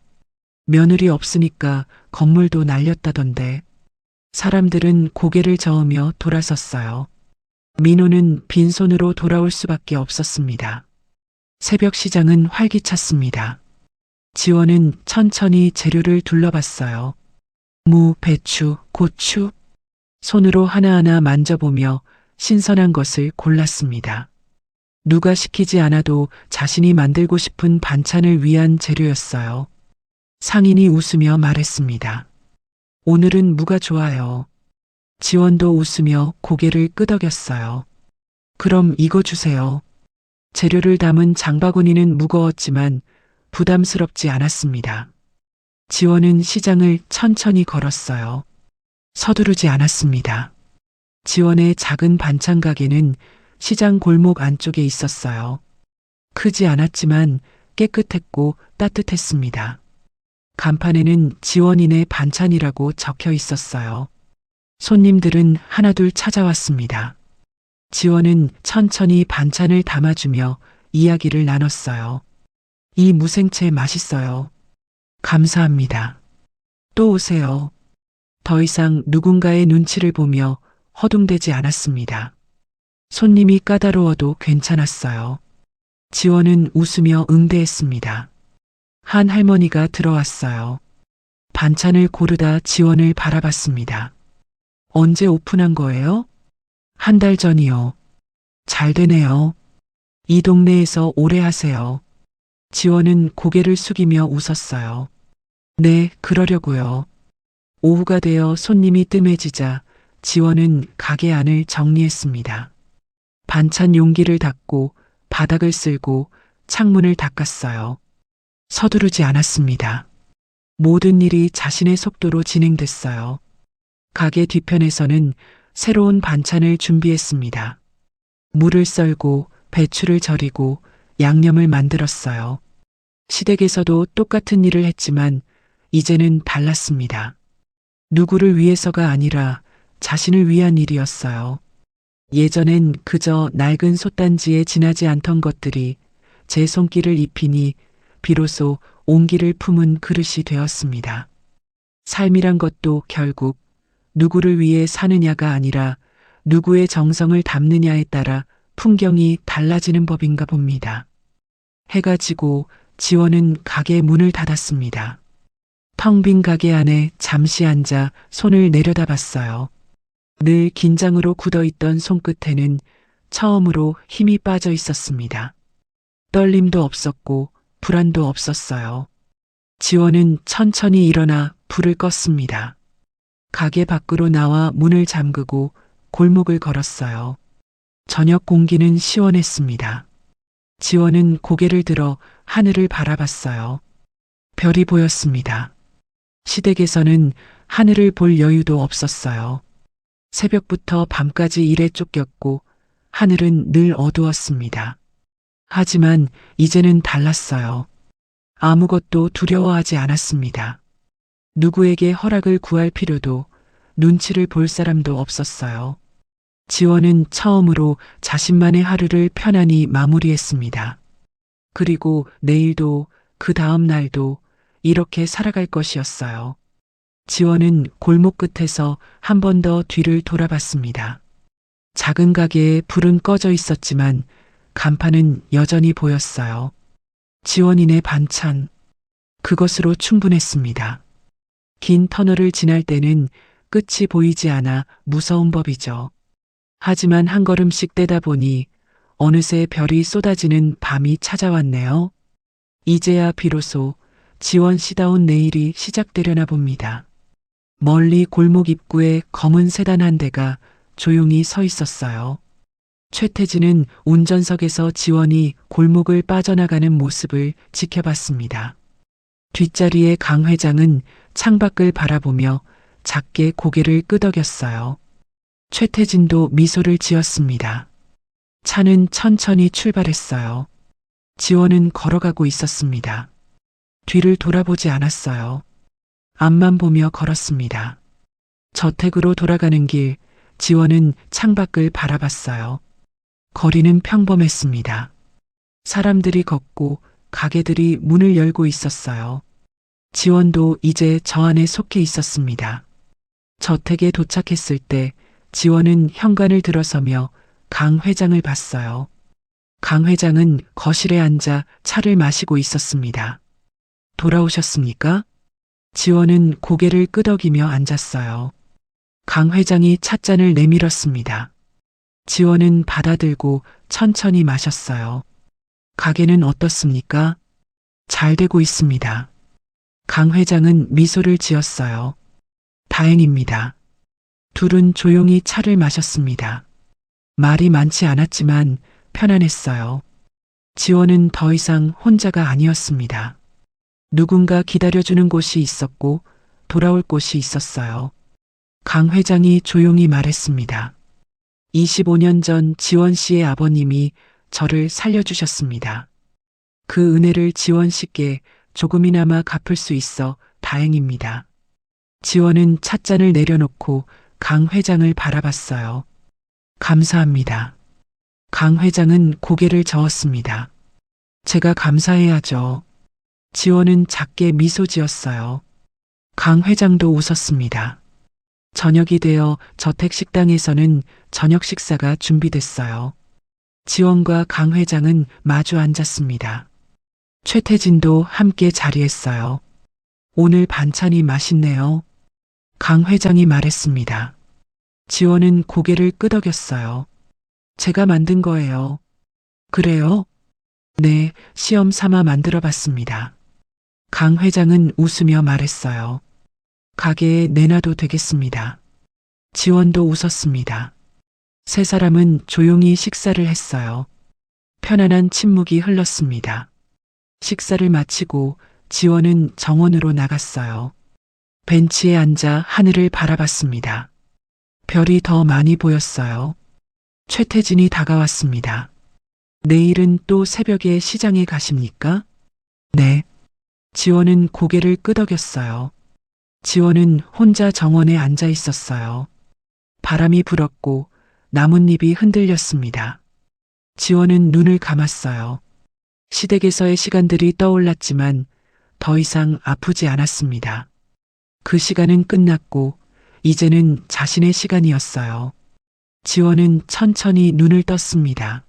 며느리 없으니까 건물도 날렸다던데. 사람들은 고개를 저으며 돌아섰어요. 민호는 빈손으로 돌아올 수밖에 없었습니다. 새벽 시장은 활기찼습니다. 지원은 천천히 재료를 둘러봤어요. 무, 배추, 고추. 손으로 하나하나 만져보며 신선한 것을 골랐습니다. 누가 시키지 않아도 자신이 만들고 싶은 반찬을 위한 재료였어요. 상인이 웃으며 말했습니다. 오늘은 무가 좋아요. 지원도 웃으며 고개를 끄덕였어요. 그럼 이거 주세요. 재료를 담은 장바구니는 무거웠지만 부담스럽지 않았습니다. 지원은 시장을 천천히 걸었어요. 서두르지 않았습니다. 지원의 작은 반찬 가게는 시장 골목 안쪽에 있었어요. 크지 않았지만 깨끗했고 따뜻했습니다. 간판에는 지원인의 반찬이라고 적혀 있었어요. 손님들은 하나둘 찾아왔습니다. 지원은 천천히 반찬을 담아주며 이야기를 나눴어요. 이 무생채 맛있어요. 감사합니다. 또 오세요. 더 이상 누군가의 눈치를 보며 허둥대지 않았습니다. 손님이 까다로워도 괜찮았어요. 지원은 웃으며 응대했습니다. 한 할머니가 들어왔어요. 반찬을 고르다 지원을 바라봤습니다. 언제 오픈한 거예요? 한 달 전이요. 잘 되네요. 이 동네에서 오래 하세요. 지원은 고개를 숙이며 웃었어요. 네, 그러려고요. 오후가 되어 손님이 뜸해지자 지원은 가게 안을 정리했습니다. 반찬 용기를 닫고 바닥을 쓸고 창문을 닦았어요. 서두르지 않았습니다. 모든 일이 자신의 속도로 진행됐어요. 가게 뒤편에서는 새로운 반찬을 준비했습니다. 물을 썰고 배추를 절이고 양념을 만들었어요. 시댁에서도 똑같은 일을 했지만 이제는 달랐습니다. 누구를 위해서가 아니라 자신을 위한 일이었어요. 예전엔 그저 낡은 솥단지에 지나지 않던 것들이 제 손길을 입히니 비로소 온기를 품은 그릇이 되었습니다. 삶이란 것도 결국 누구를 위해 사느냐가 아니라 누구의 정성을 담느냐에 따라 풍경이 달라지는 법인가 봅니다. 해가 지고 지원은 가게 문을 닫았습니다. 텅 빈 가게 안에 잠시 앉아 손을 내려다봤어요. 늘 긴장으로 굳어있던 손끝에는 처음으로 힘이 빠져 있었습니다. 떨림도 없었고 불안도 없었어요. 지원은 천천히 일어나 불을 껐습니다. 가게 밖으로 나와 문을 잠그고 골목을 걸었어요. 저녁 공기는 시원했습니다. 지원은 고개를 들어 하늘을 바라봤어요. 별이 보였습니다. 시댁에서는 하늘을 볼 여유도 없었어요. 새벽부터 밤까지 일에 쫓겼고 하늘은 늘 어두웠습니다. 하지만 이제는 달랐어요. 아무것도 두려워하지 않았습니다. 누구에게 허락을 구할 필요도 눈치를 볼 사람도 없었어요. 지원은 처음으로 자신만의 하루를 편안히 마무리했습니다. 그리고 내일도 그 다음 날도 이렇게 살아갈 것이었어요. 지원은 골목 끝에서 한 번 더 뒤를 돌아봤습니다. 작은 가게에 불은 꺼져 있었지만 간판은 여전히 보였어요. 지원인의 반찬. 그것으로 충분했습니다. 긴 터널을 지날 때는 끝이 보이지 않아 무서운 법이죠. 하지만 한 걸음씩 떼다 보니 어느새 별이 쏟아지는 밤이 찾아왔네요. 이제야 비로소 지원 씨다운 내일이 시작되려나 봅니다. 멀리 골목 입구에 검은 세단 한 대가 조용히 서 있었어요. 최태진은 운전석에서 지원이 골목을 빠져나가는 모습을 지켜봤습니다. 뒷자리에 강 회장은 창밖을 바라보며 작게 고개를 끄덕였어요. 최태진도 미소를 지었습니다. 차는 천천히 출발했어요. 지원은 걸어가고 있었습니다. 뒤를 돌아보지 않았어요. 앞만 보며 걸었습니다. 저택으로 돌아가는 길, 지원은 창밖을 바라봤어요. 거리는 평범했습니다. 사람들이 걷고 가게들이 문을 열고 있었어요. 지원도 이제 저 안에 속해 있었습니다. 저택에 도착했을 때 지원은 현관을 들어서며 강 회장을 봤어요. 강 회장은 거실에 앉아 차를 마시고 있었습니다. 돌아오셨습니까? 지원은 고개를 끄덕이며 앉았어요. 강 회장이 찻잔을 내밀었습니다. 지원은 받아들고 천천히 마셨어요. 가게는 어떻습니까? 잘 되고 있습니다. 강 회장은 미소를 지었어요. 다행입니다. 둘은 조용히 차를 마셨습니다. 말이 많지 않았지만 편안했어요. 지원은 더 이상 혼자가 아니었습니다. 누군가 기다려주는 곳이 있었고 돌아올 곳이 있었어요. 강 회장이 조용히 말했습니다. 25년 전 지원 씨의 아버님이 저를 살려주셨습니다. 그 은혜를 지원 씨께 조금이나마 갚을 수 있어 다행입니다. 지원은 찻잔을 내려놓고 강 회장을 바라봤어요. 감사합니다. 강 회장은 고개를 저었습니다. 제가 감사해야죠. 지원은 작게 미소 지었어요. 강 회장도 웃었습니다. 저녁이 되어 저택 식당에서는 저녁 식사가 준비됐어요. 지원과 강 회장은 마주 앉았습니다. 최태진도 함께 자리했어요. 오늘 반찬이 맛있네요. 강 회장이 말했습니다. 지원은 고개를 끄덕였어요. 제가 만든 거예요. 그래요? 네, 시험 삼아 만들어 봤습니다. 강 회장은 웃으며 말했어요. 가게에 내놔도 되겠습니다. 지원도 웃었습니다. 세 사람은 조용히 식사를 했어요. 편안한 침묵이 흘렀습니다. 식사를 마치고 지원은 정원으로 나갔어요. 벤치에 앉아 하늘을 바라봤습니다. 별이 더 많이 보였어요. 최태진이 다가왔습니다. 내일은 또 새벽에 시장에 가십니까? 네. 지원은 고개를 끄덕였어요. 지원은 혼자 정원에 앉아 있었어요. 바람이 불었고 나뭇잎이 흔들렸습니다. 지원은 눈을 감았어요. 시댁에서의 시간들이 떠올랐지만 더 이상 아프지 않았습니다. 그 시간은 끝났고 이제는 자신의 시간이었어요. 지원은 천천히 눈을 떴습니다.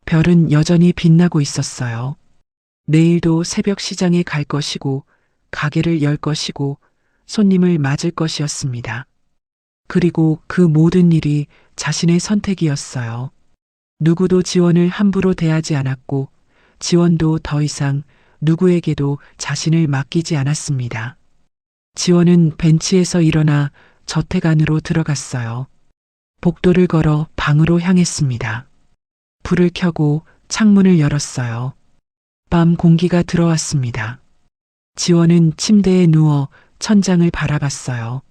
별은 여전히 빛나고 있었어요. 내일도 새벽 시장에 갈 것이고 가게를 열 것이고 손님을 맞을 것이었습니다. 그리고 그 모든 일이 자신의 선택이었어요. 누구도 지원을 함부로 대하지 않았고 지원도 더 이상 누구에게도 자신을 맡기지 않았습니다. 지원은 벤치에서 일어나 저택 안으로 들어갔어요. 복도를 걸어 방으로 향했습니다. 불을 켜고 창문을 열었어요. 밤 공기가 들어왔습니다. 지원은 침대에 누워 천장을 바라봤어요.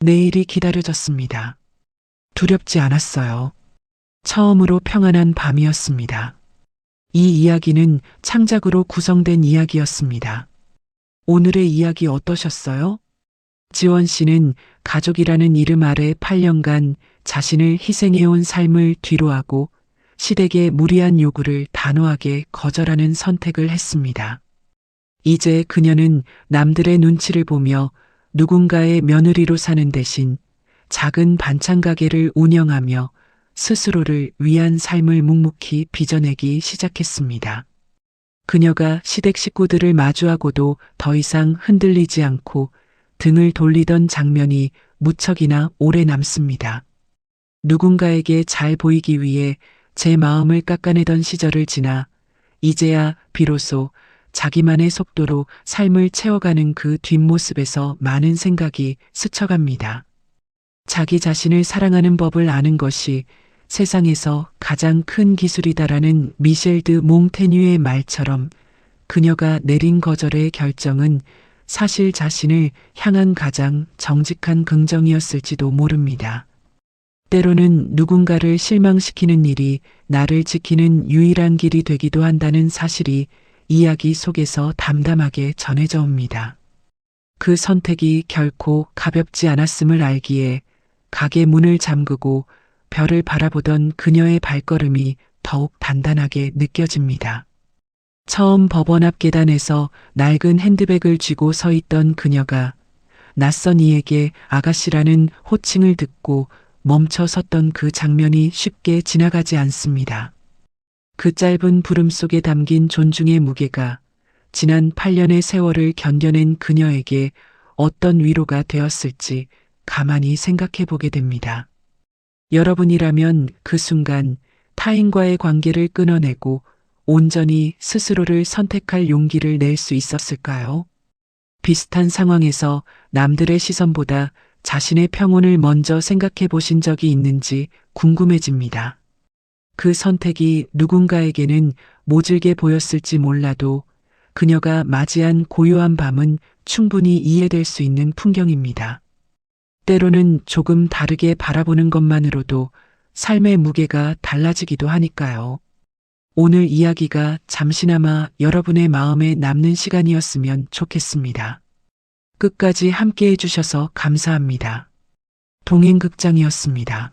내일이 기다려졌습니다. 두렵지 않았어요. 처음으로 평안한 밤이었습니다. 이 이야기는 창작으로 구성된 이야기였습니다. 오늘의 이야기 어떠셨어요? 지원 씨는 가족이라는 이름 아래 8년간 자신을 희생해온 삶을 뒤로하고 시댁의 무리한 요구를 단호하게 거절하는 선택을 했습니다. 이제 그녀는 남들의 눈치를 보며 누군가의 며느리로 사는 대신 작은 반찬 가게를 운영하며 스스로를 위한 삶을 묵묵히 빚어내기 시작했습니다. 그녀가 시댁 식구들을 마주하고도 더 이상 흔들리지 않고 등을 돌리던 장면이 무척이나 오래 남습니다. 누군가에게 잘 보이기 위해 제 마음을 깎아내던 시절을 지나 이제야 비로소 자기만의 속도로 삶을 채워가는 그 뒷모습에서 많은 생각이 스쳐갑니다. 자기 자신을 사랑하는 법을 아는 것이 세상에서 가장 큰 기술이다라는 미셸 드 몽테뉴의 말처럼 그녀가 내린 거절의 결정은 사실 자신을 향한 가장 정직한 긍정이었을지도 모릅니다. 때로는 누군가를 실망시키는 일이 나를 지키는 유일한 길이 되기도 한다는 사실이 이야기 속에서 담담하게 전해져 옵니다. 그 선택이 결코 가볍지 않았음을 알기에 가게 문을 잠그고 별을 바라보던 그녀의 발걸음이 더욱 단단하게 느껴집니다. 처음 법원 앞 계단에서 낡은 핸드백을 쥐고 서 있던 그녀가 낯선 이에게 아가씨라는 호칭을 듣고 멈춰 섰던 그 장면이 쉽게 지나가지 않습니다. 그 짧은 부름 속에 담긴 존중의 무게가 지난 8년의 세월을 견뎌낸 그녀에게 어떤 위로가 되었을지 가만히 생각해 보게 됩니다. 여러분이라면 그 순간 타인과의 관계를 끊어내고 온전히 스스로를 선택할 용기를 낼 수 있었을까요? 비슷한 상황에서 남들의 시선보다 자신의 평온을 먼저 생각해 보신 적이 있는지 궁금해집니다. 그 선택이 누군가에게는 모질게 보였을지 몰라도 그녀가 맞이한 고요한 밤은 충분히 이해될 수 있는 풍경입니다. 때로는 조금 다르게 바라보는 것만으로도 삶의 무게가 달라지기도 하니까요. 오늘 이야기가 잠시나마 여러분의 마음에 남는 시간이었으면 좋겠습니다. 끝까지 함께 해주셔서 감사합니다. 동행극장이었습니다.